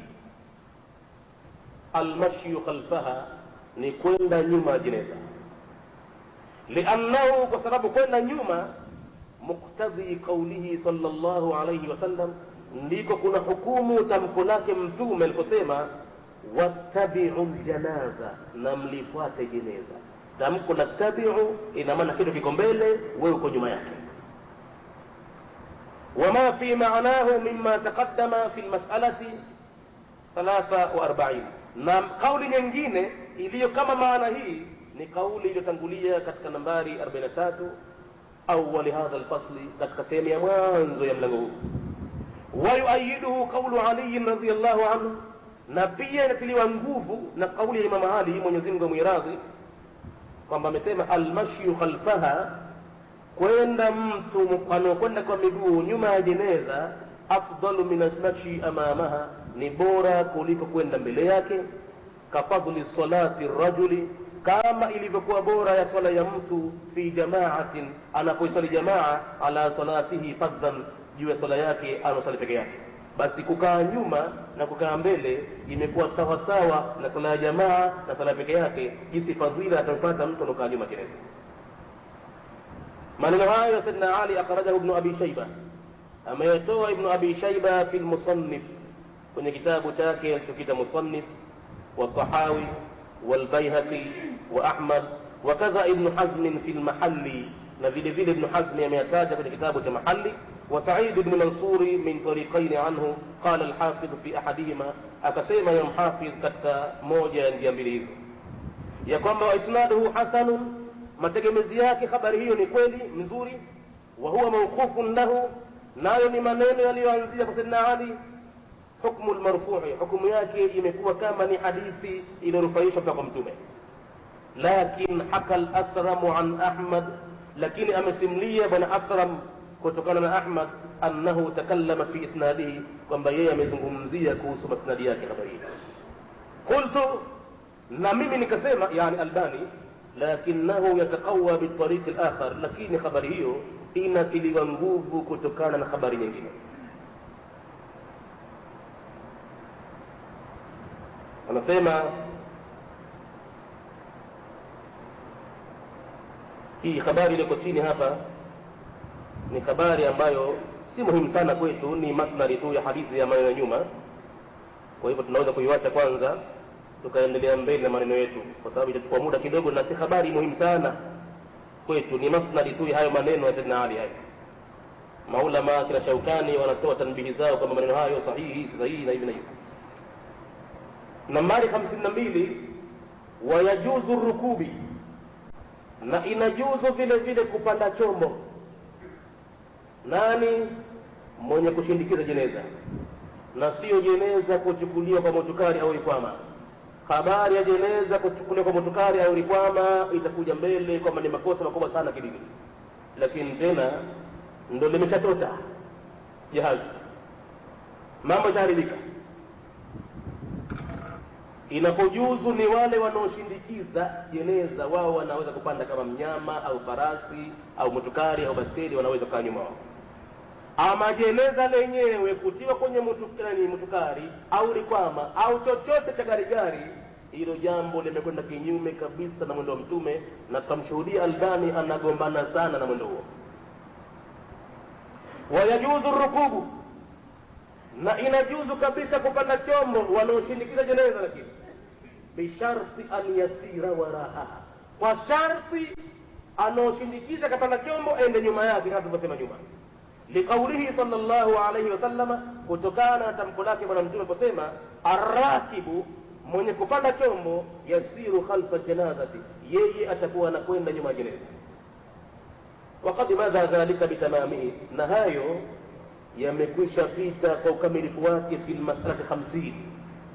al-mashi khalfaha, ni kwenda nyuma ya jeneza. Liannahu, kwa sababu kwenda nyuma, muktadhi qawlihi sallallahu alayhi wasallam, ndiko kuna hukumu tamko lake mtume aliposema wattabi'u al-janaza, na mlifuate jeneza. Tamko la tabi'u ina maana kitu kiko mbele, wewe uko nyuma yake. Wama fi ma'nahu mimma taqaddama fi al-mas'alati 43, na kauli nyingine iliyo kama maana hii ni kauli iliyotangulia katika nambari 43 awali hadha al-fasli, katika sehemu ya mwanzo ya mlango huu. Wa yuayiduhu qawlu Ali radhiyallahu anhu, na pia inatiliwa nguvu na kauli ya Imam Ali, Mwenyezi Mungu amwiradhi, kwamba amesema al-mashyu khalfaha, kwenda mtu anakwenda kwa miguu nyuma ya jeneza, afdalu min al-mashi amamaha, ni bora kuliko kwenda mbele yake. Kafadhli salati rajuli, kama ilivyokuwa bora ya swala ya mtu fi jamaatin, anapoisali jamaa, ala salatihi fadhan, juu ya swala yake anasali peke yake. Basi kukaa nyuma na kukaa mbele imekuwa sawa sawa na swala ya jamaa na swala peke yake, jinsi fadhila atapata mtu anakaa nyuma jeneza. Maneno hayo Sayyidina Ali akhrajahu Ibn Abi Shayba, ameyatoa Ibn Abi Shayba fi al-Musannif, kwenye kitabu chake alichokiita Musannif, wa Tahawi wal Bayhaqi wa Ahmad, wa kadha Ibn Hazm fi al-Mahalli, na vile vile Ibn Hazm ameyataja kwenye kitabu cha Mahalli. وسعيد بن منصور من طريقين عنه. قال الحافظ في أحدهما، أكسيما يوم حافظ كتا موجة جنبليز، يقوم وإسناده حسن، mategemezi yake habari hiyo ni kweli nzuri, wa huwa mawqufun lahu, nayo ni maneno yaliyoanzia kwa Sayyidina Ali. Hukmu al-marfu'i, hukumu yake imekuwa kama ni hadithi iliyorufaishwa kwa mtume. Lakin haka al-Athram an Ahmad, lakini amesimlia bwana Athram kutokana na Ahmad annahu takallama fi isnadihi, kwamba yeye amezungumzia kuhusu masnadi yake habari hii. Qultu, na mimi nikasema, yani Albani, lakinahu yataqawwa bitariq al-akhar, lakini habari hiyo inatiliwa nguvu kutokana na habari nyingine. Anasema hii habari ile chini hapa ni habari ambayo si muhimu sana kwetu, ni masnadi tu ya hadithi ya maneno nyuma. Kwa hivyo tunaweza kuiacha kwanza tukaendelea mbele na maneno yetu, kwa sababu itachukua muda kidogo na si habari muhimu sana kwetu, ni masnadi tu hayo maneno ya Sayyidina Ali hayo. Maulama kila Shaukani wanatoa tanbihi zao kama maneno hayo sahihi, si sahihi na hivi na hivi. Nambari 52, wayajuzu rukubi, na inajuzu vile vile kupanda chombo. Nani? Mwenye kushindikiza jeneza, na sio jeneza kuchukuliwa kwa motukari au rikwama. Habari ya jeneza kuchukuliwa kwa motukari au rikwama itakuja mbele kwamba ni makosa makubwa sana kidini, lakini tena ndio limeshatota jahazi, mambo shaharibika. Inapojuzu ni wale wanaoshindikiza jeneza, wao wanaweza kupanda kama mnyama au farasi au motukari au baskeli, wanaweza kukaa nyuma wao. Ama jeneza lenyewe kutiwa kwenye motukari au rikwama au chochote cha gari, hilo jambo limekwenda kinyume kabisa na mwendo wa mtume, na tutamshuhudia Albani anagombana sana na mwendo huo. Wayajuzu rukubu, na inajuzu kabisa kupanda chombo wanaoshindikiza jeneza, lakini bisharti an yasira waraha, kwa sharti anaoshindikiza kapanda chombo ende nyuma yake, kama tulivyosema nyuma. Liqaulihi sallallahu alayhi wasallama, kutokana na tamko lake bwana mtume kusema, arrakibu, mwenye kupanda chombo, yasiru khalfa janazati, yeye atakuwa anakwenda nyuma ya jeneza. Waqad madha dhalika bitamamihi, na hayo yamekwisha pita kwa ukamilifu wake fi mas'alati 50,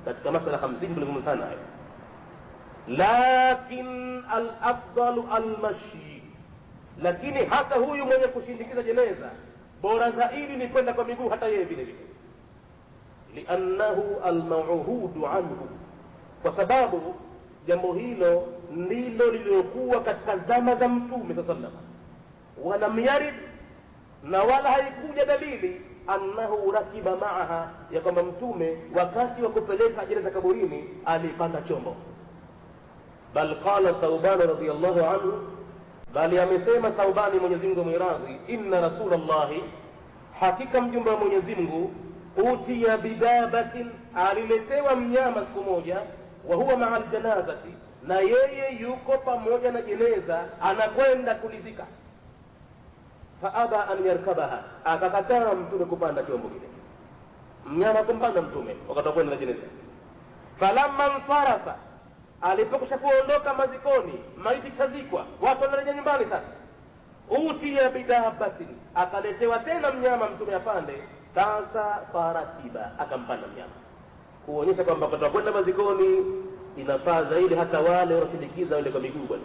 katika masala 50 tulizungumza sana hayo. Lakin al-afdalu al-mashi, lakini hata huyu mwenye kushindikiza jeneza bora zaidi ni kwenda kwa miguu, hata yeye vile vile. Liannahu al-maw'udu anhu, kwa sababu jambo hilo ndilo lililokuwa katika zama za mtume sallallahu alaihi wasallam. Walam yarid, na wala haikuja dalili annahu rakiba ma'aha, ya kwamba mtume wakati wa kupeleka jeneza kaburini alipanda chombo. Bal qala Thawban radhiyallahu anhu, bali amesema Thawbani, Mwenyezi Mungu mwiradhi, inna rasulallahi, hakika mjumbe wa Mwenyezi Mungu, utiya bidabatin, aliletewa mnyama siku moja, wa huwa ma'a aljanazati, na yeye yuko pamoja na jeneza anakwenda kulizika. Faaba an yarkabaha, akakataa mtume kupanda chombo kile, mnyama kumpanda mtume wakati kwenda na jeneza. Falamma nsarafa, alipokusha kuondoka mazikoni, maiti kishazikwa, watu wanarejea nyumbani sasa, utiya bidabatin, akaletewa tena mnyama mtume apande. Sasa farakiba, akampanda mnyama, kuonyesha kwamba wakati kwenda mazikoni inafaa zaidi hata wale wanaoshindikiza wale kwa miguu bwana,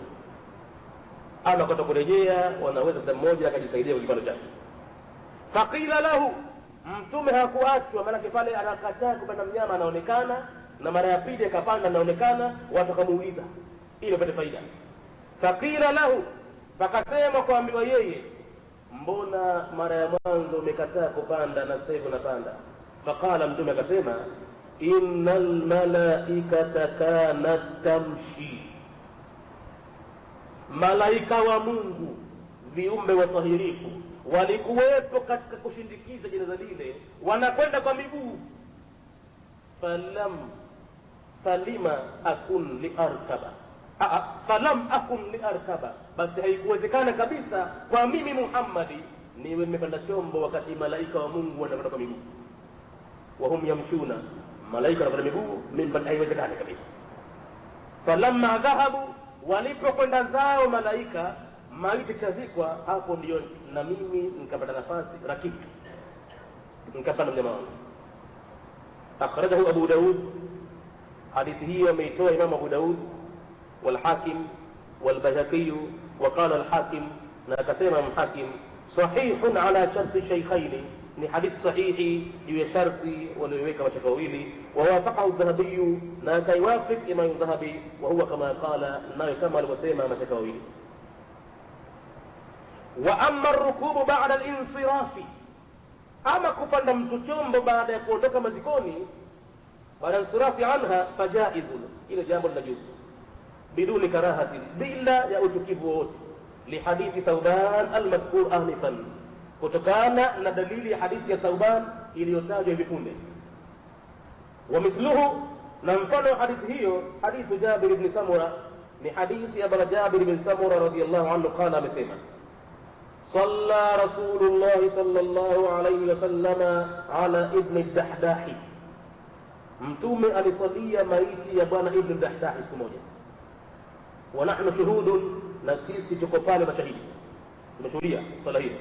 ama kwa kurejea wanaweza kila mmoja akajisaidia kwa kipando chake. Faqila lahu, mtume hakuachwa, maana pale anakataa kupanda mnyama anaonekana, na mara ya pili akapanda anaonekana, watu wakamuuliza ili wapate faida. Faqila lahu, fakasema kuambiwa yeye, mbona mara ya mwanzo umekataa kupanda na sasa hivi unapanda? Faqala, mtume akasema, innal malaikata kanat tamshi, malaika wa Mungu, viumbe watahirifu, walikuwepo katika kushindikiza jeneza lile, wanakwenda kwa miguu. Falima akun liarkaba, falam akun liarkaba, basi haikuwezekana kabisa kwa mimi Muhammadi niwe nimepanda chombo wakati malaika wa Mungu wanakwenda kwa miguu. Wahum yamshuna, malaika wanakwenda miguu, mimi haiwezekani kabisa. Falamma dhahabu, walipokwenda zao malaika, maiti chazikwa, hapo ndio na mimi nikapata nafasi rakiki, nikapanda mnyama wangu. Akhrajahu Abu Daud, hadithi hii ameitoa Imam Abu Daud wal Hakim wal Bayhaqi, وقال الحاكم na akasema Hakim sahihun ala sharti shaykhaini, ni hadith sahihi juu ya sharti walioweka mashaka wawili. Wawafaqahu Dhahabi, na akaiwafiq Imam Dhahabi, wa huwa kama qala, nayo kama alivyosema mashaka wawili. Wa amma ar-rukubu ba'da al-insirafi, ama kupanda mtu chombo baada ya kuondoka mazikoni, baada insirafi anha, fajaizun, ile jambo linajuzu biduni karahati, bila ya uchukivu wote, lihadithi Thawban al-madhkur anifan, kutokana na dalili ya hadithi ya Thawban iliyotajwa hivi punde. Wa mithluhu, na mfano hadithi hiyo hadithu Jabir ibn Samura, ni hadithi ya Jabir ibn Samura radiyallahu anhu, qala, amesema صلى رسول الله صلى الله عليه وسلم على ابن الدحداح, mtume alisalia maiti ya bwana ibn الدحداح siku moja. Wa nahnu shuhudun, na sisi tuko pale mashahidi, tumeshuhudia sala hiyo.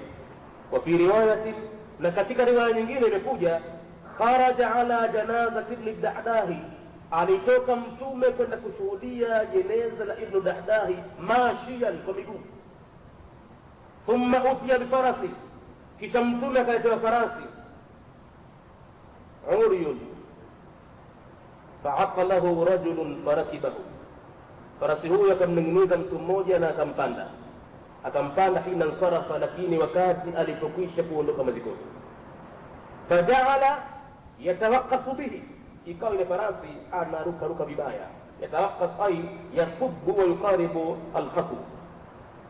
Wa fi riwayati, na katika riwaya nyingine imekuja kharaja ala janazati ibn الدحداح, alitoka mtume kwenda kushuhudia jeneza la ibn الدحداح mashiyan, kwa miguu. Thumma utiya bifarasi, kisha mtume akaletewa farasi uriyun, fa'aqalahu rajulun farakibahu, farasi huyo akamning'iniza mtu mmoja na akampanda hina nsarafa, lakini wakati alipokwisha kuondoka mazikoni. Faja'ala yatawaqqasu bihi, ikawa ile farasi anaruka vibaya. Yatawaqqas ay yafubbu wa yuqaribu al-khatu,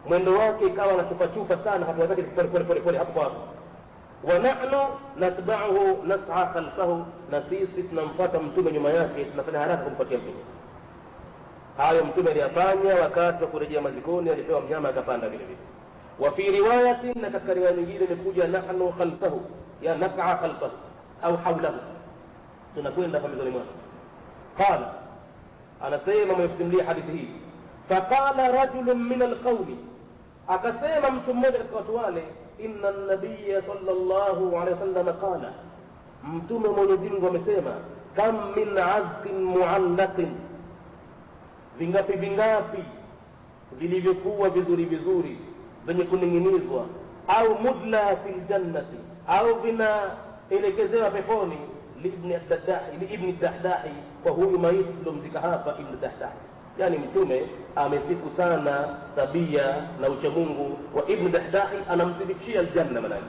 mwendo wake ikawa anachupa sana, hatua zake pole hapo hapo. Wa nahnu natba'uhu nas'a khalfahu, na sisi tunamfuata mtume nyuma yake, tunafanya haraka kumfuatia mtume. Hayo mtume aliyafanya wakati wa kurejea mazikoni, alipewa mnyama akapanda vile vile. Wa fi riwayatin, na katika riwaya nyingine imekuja nahnu khalfahu, ya nas'a khalfahu au hawlahu, tunakwenda pembezoni mwake. Qala, anasema mwenye kusimulia hadithi hii, faqala rajulun min alqawmi, akasema mtu mmoja katika watu wale, inna an-nabiyya sallallahu alayhi wasallam qala, mtume Mwenyezi Mungu amesema, kam min 'azqin mu'allaqin, vingapi vilivyokuwa vizuri venye kuning'inizwa, au mudla fil jannati, au vinaelekezewa peponi, li ibn الدحداح, kwa huyu maiti mzika hapa ibn الدحداح. Yani mtume amesifu sana tabia na uchamungu wa ibn الدحداح, anamthibitishia aljanna manani.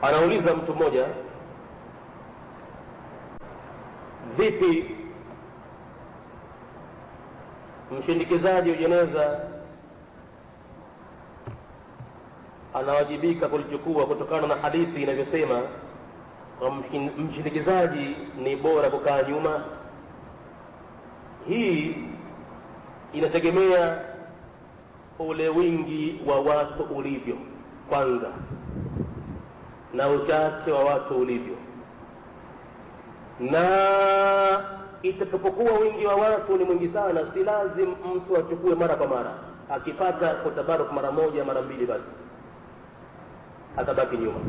Anauliza mtu mmoja, vipi mshindikizaji wa jeneza anawajibika kulichukua, kutokana na hadithi inavyosema mshindikizaji ni bora kukaa nyuma? Hii inategemea ule wingi wa watu ulivyo kwanza, na uchache wa watu ulivyo. Na itakapokuwa wingi wa watu ni mwingi sana, si lazim mtu achukue mara kwa mara. Akipata kutabaruk mara moja mara mbili, basi atabaki nyuma.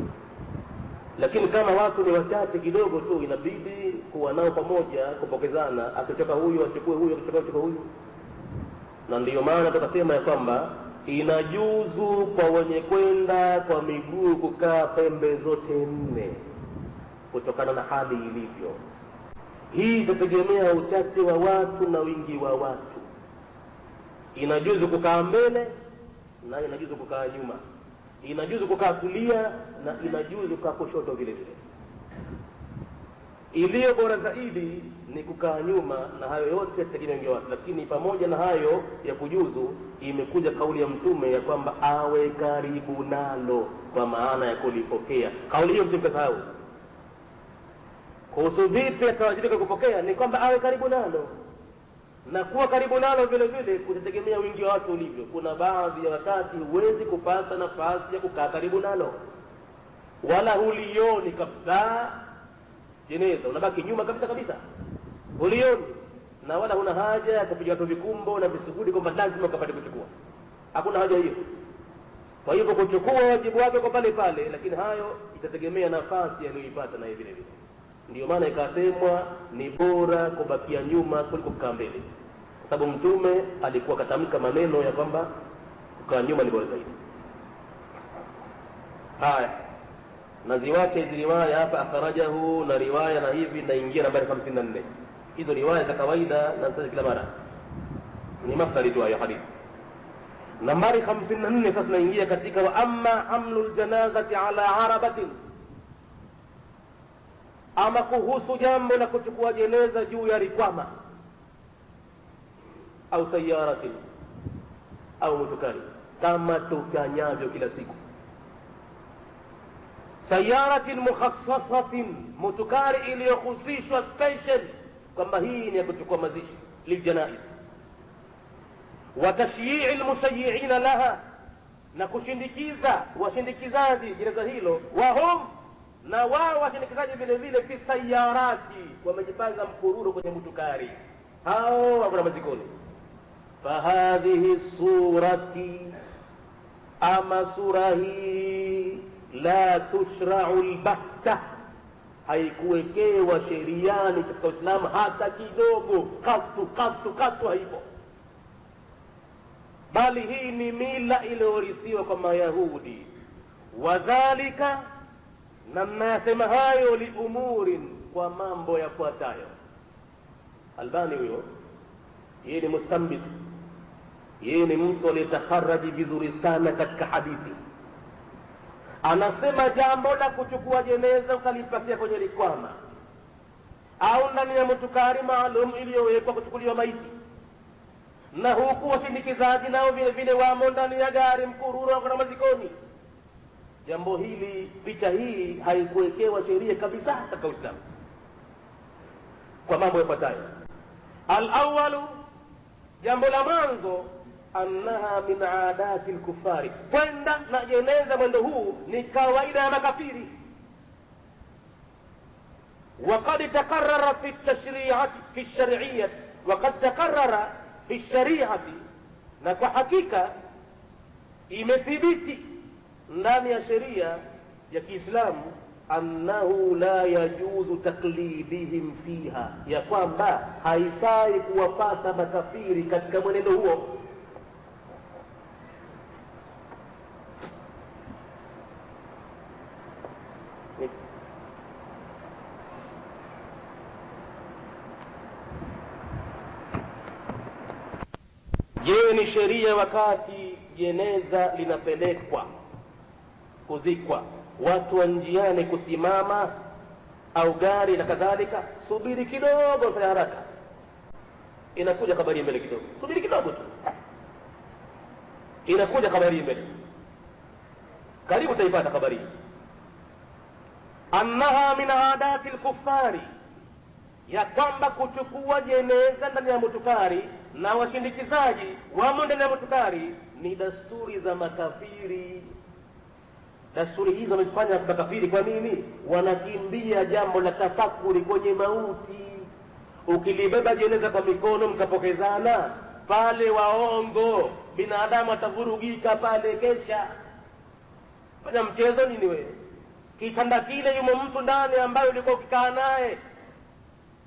Lakini kama watu ni wachache kidogo tu, inabidi kuwa nao pamoja, kupokezana, akichoka huyu achukue huyu, akichoka huyu. Na ndiyo maana tukasema ya kwamba inajuzu kwa wenye kwenda kwa miguu kukaa pembe zote nne, kutokana na hali ilivyo. Hii itategemea uchache wa watu na wingi wa watu. Inajuzu kukaa mbele na inajuzu kukaa nyuma, inajuzu kukaa kulia na inajuzu kukaa kushoto vile vile. Iliyo bora zaidi ni kukaa nyuma, na hayo yote yategemea watu. Lakini pamoja na hayo ya kujuzu, imekuja kauli ya mtume ya kwamba awe karibu nalo, kwa maana ya kulipokea. Kauli hiyo msikasahau. Kuhusu vipi atawajibika kupokea, ni kwamba awe karibu nalo. na kuwa karibu nalo vile vile kutategemea wingi wa watu ulivyo. Kuna baadhi ya wakati huwezi kupata nafasi ya kukaa karibu nalo, wala hulioni kabisa jeneza, unabaki nyuma kabisa hulioni, na wala huna haja ya kupiga watu vikumbo na visugudi kwamba lazima ukapate kuchukua. Hakuna haja hiyo. Kwa hivyo kuchukua wajibu wake kwa pale pale, lakini hayo itategemea nafasi aliyoipata na vile vile. Ndio maana ikasemwa ni bora kubakia nyuma kuliko kukaa mbele, kwa sababu Mtume alikuwa katamka maneno ya kwamba kukaa nyuma ni bora zaidi. Haya, naziwache hizi riwaya hapa, akhrajahu na riwaya na hivi, naingia nambari 54. Hizo riwaya za kawaida na sasa kila mara ni masdari tu ya hadithi. Nambari 54 sasa naingia katika wa amma hamlul janazati ala arabatin, ama kuhusu jambo la kuchukua jeneza juu ya rikwama au sayaratin au mutukari, kama tukanyavyo kila siku. Sayaratin mukhassasatin, mutukari iliyokhusishwa special kwamba hii ni ya kuchukua mazishi liljanaiz. Wa tashyi'i almushayyi'ina laha, na kushindikiza washindikizaji jeneza hilo, wahum, na wao washindikizaji vile vile, fi sayarati, wamejipanga mkururo kwenye mutukari hao wako na mazikoni. Fahadhihi surati, ama sura hii, la tushra'u albatta, haikuwekewa sheriani katika Uislamu hata kidogo, katu haipo, bali hii ni mila iliyorithiwa kwa Mayahudi. Wadhalika, na mnasema hayo liumurin, kwa mambo yafuatayo. Albani huyo, yeye ni mustambit, yeye ni mtu aliyetaharaji vizuri sana katika hadithi. Anasema jambo la kuchukua jeneza ukalipatia kwenye rikwama au ndani ya mutukari maalum iliyowekwa kuchukuliwa maiti, na huku washindikizaji nao vile vile wamo ndani ya gari mkururo wako na mazikoni, jambo hili, picha hii haikuwekewa sheria kabisa katika Uislamu kwa mambo yafuatayo. Al-awwalu, jambo la mwanzo, annaha min aadati al-kuffari, kwenda na jeneza mwendo huu ni kawaida ya makafiri. وقد تقرر في التشريعات في الشرعية وقد تقرر في الشريعة، na kwa hakika imethibiti ndani ya sheria ya Kiislamu, annahu la yajuzu taklidihim fiha, ya kwamba haifai kuwapata makafiri katika mwenendo huo. Je, ni sheria wakati jeneza linapelekwa kuzikwa, watu wa njiani kusimama au gari na kadhalika, subiri kidogo, fanya haraka, inakuja habari mbele kidogo, subiri kidogo tu, inakuja habari mbele, karibu utaipata habari. Annaha min aadati al-kuffari, ya kwamba kuchukua jeneza ndani ya mutukari na washindikizaji wamo ndani ya mutukari ni dasturi za makafiri. Dasturi hizo wamezifanya makafiri. Kwa nini? Wanakimbia jambo la tafakuri kwenye mauti. Ukilibeba jeneza kwa mikono mkapokezana pale, waongo, binadamu atavurugika pale kesha. Fanya mchezo nini wewe? Kitanda kile yumo mtu ndani ambaye ulikuwa ukikaa naye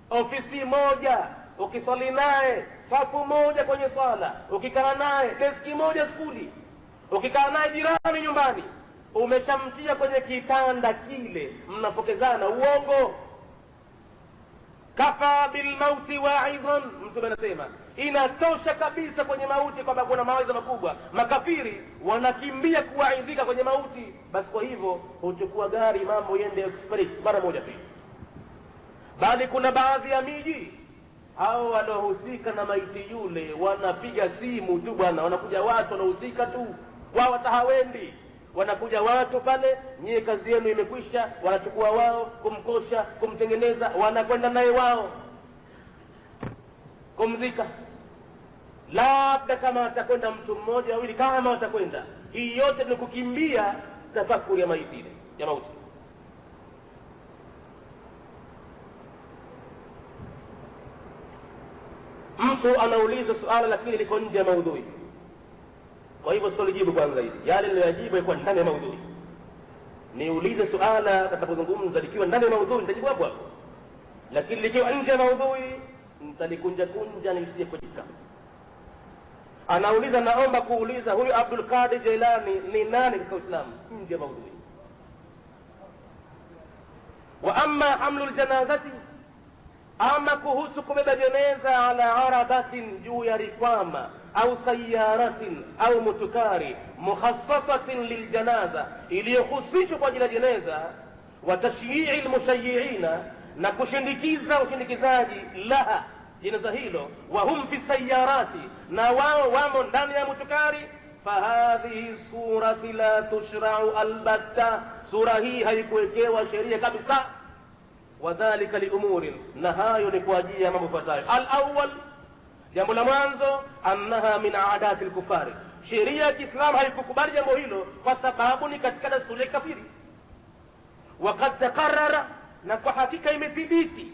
ofisi moja, ukiswali naye safu moja kwenye swala, ukikaa naye deski moja skuli, ukikaa naye jirani nyumbani, umeshamtia kwenye kitanda kile, mnapokezana uongo. Kafa bil mauti wa'idhan, mtu anasema inatosha kabisa kwenye mauti kwamba kuna mawaidha makubwa. Makafiri wanakimbia kuwaidhika kwenye mauti, basi kwa hivyo huchukua gari, mambo yende express mara moja tu. Bali kuna baadhi ya miji hao wanaohusika na maiti yule wanapiga simu tu bwana, wanakuja watu wanahusika tu, wao tahawendi, wanakuja watu pale, nyie kazi yenu imekwisha, wanachukua wao kumkosha, kumtengeneza, wanakwenda naye wao kumzika. labda kama atakwenda mtu mmoja au kama atakwenda, hii yote ni kukimbia tafakuri ya maiti ile ya mauti. Mtu anauliza suala lakini liko nje ya maudhui, kwa hivyo sitolijibu kwanza hili. Yale niliyojibu yako ndani ya maudhui. Niulize suala tutakapozungumza likiwa ndani ya maudhui nitajibu hapo hapo, lakini likiwa nje ya maudhui nitalikunja kunja nilitie kwenye kitabu. Anauliza, naomba kuuliza, huyu Abdul Qadir Jailani ni nani katika Uislamu? Nje ya maudhui. Wa amma hamlul janazati, ama kuhusu kubeba jeneza ala arabatin, juu ya rikwama au sayaratin au mutukari mukhassasatin liljanaza, iliyohusishwa kwa ajili ya jeneza, wa tashyi'i almushayyi'ina, na kushindikiza ushindikizaji laha jeneza hilo, wa hum fi sayarati, na wao wamo ndani ya mutukari, fahadhihi surati la tushra'u albatta, sura hii haikuwekewa sheria kabisa. Wadhalika liumurin, na hayo ni kwa ajili ya mambo yafuatayo. Al-awwal, jambo la mwanzo, annaha min aadati al-kufari, sheria ya Kiislamu haikukubali jambo hilo kwa sababu ni katika desturi ya kafiri. Waqad taqarrara, na kwa hakika imethibiti,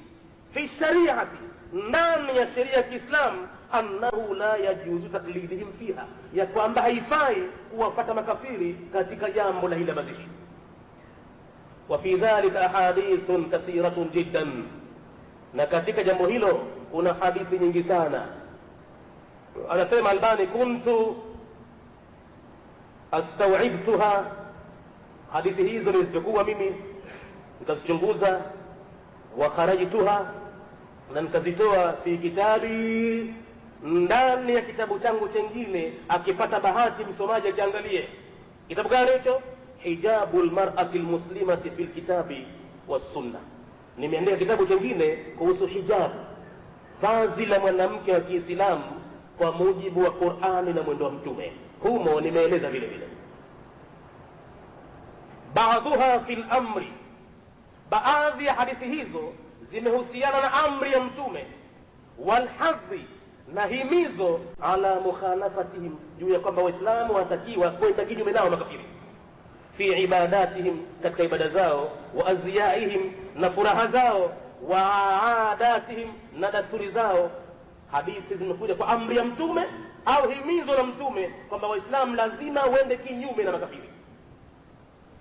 fi shariati, ndani ya sheria ya Kiislamu, annahu la yajuzu taklidihim fiha, ya kwamba haifai kuwafuata makafiri katika jambo la hila mazishi. وفي ذلك أحاديث كثيرة جدا, na katika jambo hilo kuna hadithi nyingi sana. Anasema Albani, kuntu astaw'ibtuha, hadithi hizo nilizokuwa mimi nikazichunguza, wa kharajtuha, na nikazitoa fi kitabi, ndani ya kitabu changu chengine. Akipata bahati msomaji akiangalie kitabu gani hicho, hijabul mar'ati almuslimati fil kitabi was sunnah. Nimeandika kitabu kingine kuhusu hijab, vazi la mwanamke wa Kiislamu kwa mujibu wa Qur'ani na mwendo wa Mtume. Humo nimeeleza vile vile baadhiha fil amri, baadhi ya hadithi hizo zimehusiana na amri ya Mtume, wal hadhi, na himizo ala mukhalafatihim, juu ya kwamba Waislamu wanatakiwa kwenda kinyume nao makafiri, fi ibadatihim, katika ibada zao, wa azyaihim, na furaha zao, wa aadatihim, na dasturi zao. Hadithi zimekuja kwa amri ya Mtume au himizo la Mtume kwamba Waislamu lazima wende kinyume na makafiri.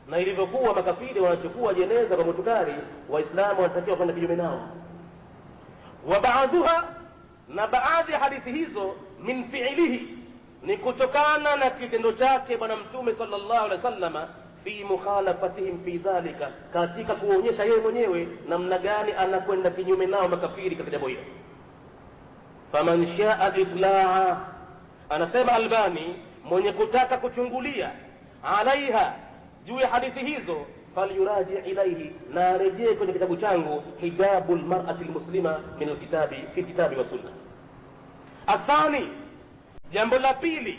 Na ilivyokuwa makafiri wanachukua jeneza kwa mutukari, Waislamu wanatakiwa kwenda kinyume nao. Wa baadhiha, na baadhi ya hadithi hizo, min fi'lihi, ni kutokana na kitendo chake bwana Mtume sallallahu alaihi wasallama, fi mukhalafatihim fi dhalika, katika kuonyesha yeye mwenyewe namna gani anakwenda kinyume nao makafiri katika jambo hilo. Faman shaa itlaa, anasema Albani, mwenye kutaka kuchungulia alaiha, juu ya hadithi hizo, falyuraji ilaihi, na rejee kwenye kitabu changu hijabul mar'ati almuslima min alkitabi fi kitabi wa sunna. Athani, jambo la pili,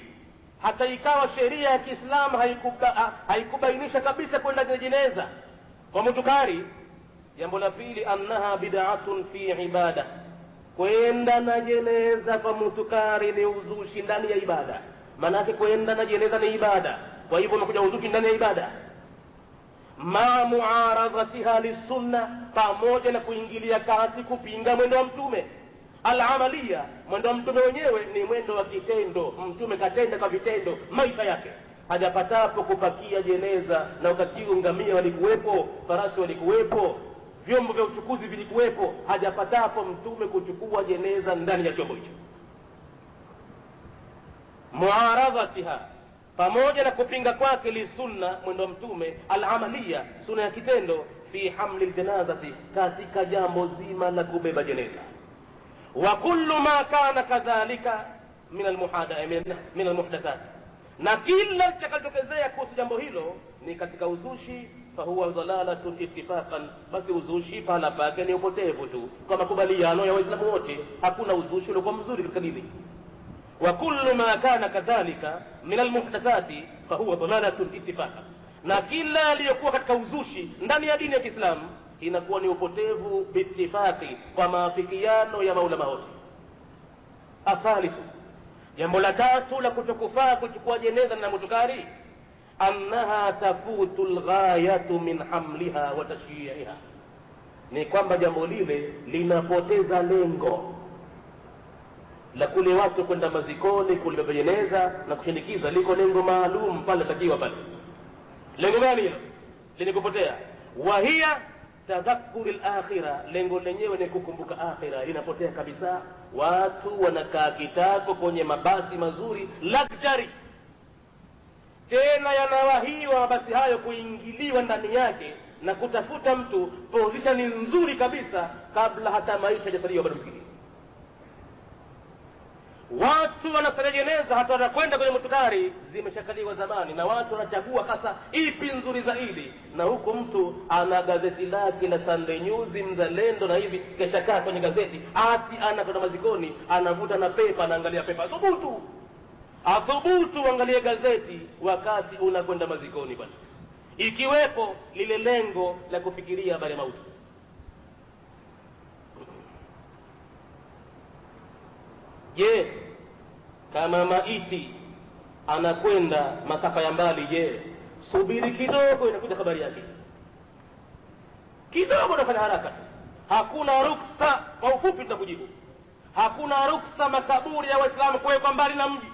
hata ikawa sheria ya Kiislamu haikubainisha kabisa kwenda jeneza kwa mutukari, jambo la pili, annaha bid'atun fi ibada, kwenda na jeneza kwa mutukari ni uzushi ndani ya ibada. Maana yake kwenda na jeneza ni ibada, kwa hivyo unakuja uzushi ndani ya ibada. Ma muaradhatiha lisunna, pamoja na kuingilia kati kupinga mwendo wa Mtume. Al-amalia, mwendo wa Mtume wenyewe ni mwendo wa kitendo. Mtume katenda kwa vitendo maisha yake. Hajapatapo kupakia jeneza na ukakiu, ngamia walikuwepo, farasi walikuwepo, vyombo vya uchukuzi vilikuwepo, hajapatapo Mtume kuchukua jeneza ndani ya chombo hicho. Muaradhatiha, pamoja na kupinga kwake li sunna, mwendo wa Mtume, al-amalia, sunna ya kitendo, fi hamli aljanazati, katika jambo zima la kubeba jeneza. Wa kullu ma kana kadhalika min almuhdathat, na kila kitakachokezea kuhusu jambo hilo ni katika uzushi, fa huwa dhalalatun ittifaqan, basi uzushi pala pake ni upotevu tu kwa makubaliano ya Waislamu wote. Hakuna uzushi uliokuwa mzuri katika dini. Wa kullu ma kana kadhalika min almuhdathati fa huwa dhalalatun ittifaqan, na kila aliyokuwa katika uzushi ndani ya dini ya Kiislamu inakuwa ni upotevu biittifaqi, kwa maafikiano ya maulama wote. Athalithu, jambo la tatu la kutokufaa kuchukua jeneza na motukari, annaha tafutu alghayatu min hamliha wa tashyi'iha, ni kwamba jambo lile linapoteza lengo la kule watu kwenda mazikoni kulibeba jeneza na kushindikiza. Liko lengo maalum pale takiwa pale. Lengo gani hilo? Linikupotea. Wa hiya tadhakkur al-akhirah, lengo lenyewe ni kukumbuka akhirah. Linapotea kabisa. Watu wanakaa kitako kwenye mabasi mazuri luxury, tena yanawahiwa mabasi hayo kuingiliwa ndani yake na kutafuta mtu position nzuri kabisa kabla hata maisha hajasaliwa bado msikitini. Watu wanasalia jeneza hata wanakwenda kwenye motukari zimeshakaliwa zamani, na watu wanachagua hasa ipi nzuri zaidi, na huko mtu ana gazeti lake la Sunday News, Mzalendo na hivi, kesha kaa kwenye gazeti ati anakwenda mazikoni, anavuta na pepa, anaangalia pepa. Athubutu angalie gazeti wakati unakwenda mazikoni bwana, ikiwepo lile lengo la kufikiria habari ya mauti. Je, kama maiti anakwenda masafa ya mbali, je, subiri kidogo, inakuja habari yake kidogo, unafanya haraka. Hakuna ruksa. Kwa ufupi tutakujibu, hakuna ruksa makaburi ya Waislamu kuwekwa mbali na mji.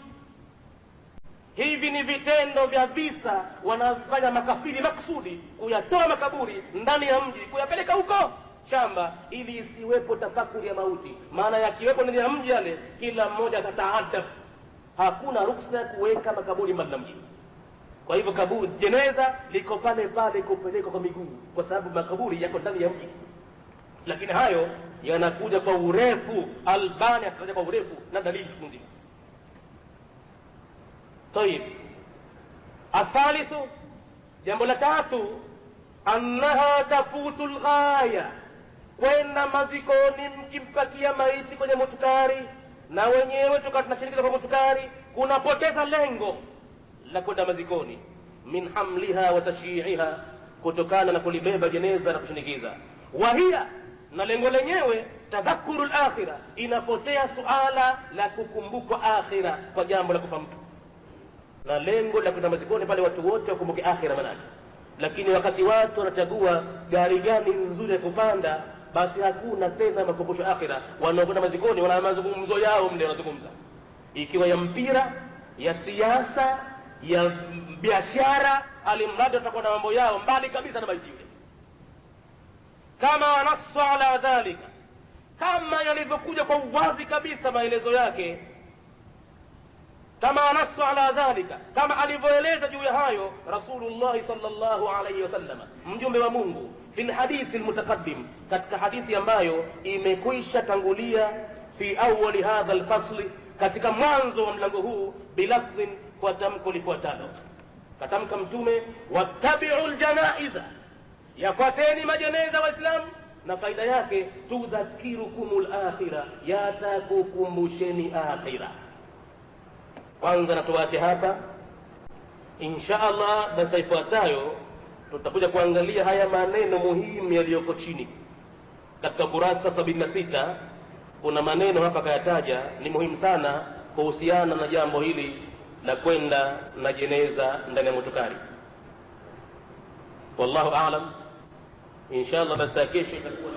Hivi ni vitendo vya visa wanafanya makafiri maksudi, kuyatoa makaburi ndani ya mji, kuyapeleka huko shamba, ili isiwepo tafakuri ya mauti. Maana yakiwepo ndani ya mji yale, kila mmoja atataadaf. Hakuna ruksa ya kuweka makaburi mbali na mji. Kwa hivyo kaburi, jeneza liko pale pale kupelekwa kwa miguu, kwa sababu makaburi yako ndani ya mji. Lakini hayo yanakuja kwa urefu. Albani ataja kwa urefu na dalili nyingi. طيب الثالث, jambo la tatu, annaha tafutu alghaya, kwenda mazikoni mkimpakia maiti kwenye motukari, na wenyewe tunashiriki kwa motukari, kunapoteza lengo la kwenda mazikoni, min hamliha wa tashyi'iha, kutokana na kulibeba jeneza na kushindikiza. Wahia, na lengo lenyewe tadhakkurul akhirah, inapotea suala la kukumbuka akhirah kwa jambo la kufa mtu. Na lengo la kwenda mazikoni pale watu wote wakumbuke akhirah manake. Lakini wakati watu wanachagua gari gani nzuri ya kupanda, basi hakuna tena makumbusho akhirah. Wanaokwenda mazikoni wana mazungumzo yao mle, wanazungumza ikiwa ya mpira, ya siasa, ya biashara, alimradi watakuwa na mambo yao mbali kabisa na maiti yule. Kama wanasu ala dhalika, kama yalivyokuja kwa uwazi kabisa maelezo yake, kama nasu ala dhalika, kama alivyoeleza juu ya hayo Rasulullah sallallahu alayhi wasallam, mjumbe wa Mungu, fi hadithi almutaqaddim, katika hadithi ambayo imekwisha tangulia, fi awwali hadha alfasl, katika mwanzo wa mlango huu, bilafdhin, kwa tamko lifuatalo. Katamka mtume, wattabi'u aljanaiza, yafuateni majeneza waislamu, na faida yake tudhakirukumul akhirah, yatakukumbusheni akhirah. Kwanza natuache hapa, insha Allah basi ifuatayo tutakuja kuangalia haya maneno muhimu yaliyoko chini katika kurasa 76. Kuna maneno hapa kayataja ni muhimu sana kuhusiana na jambo hili la kwenda na jeneza ndani ya motukari. Wallahu a'lam. Insha Allah basi kesho itakuwa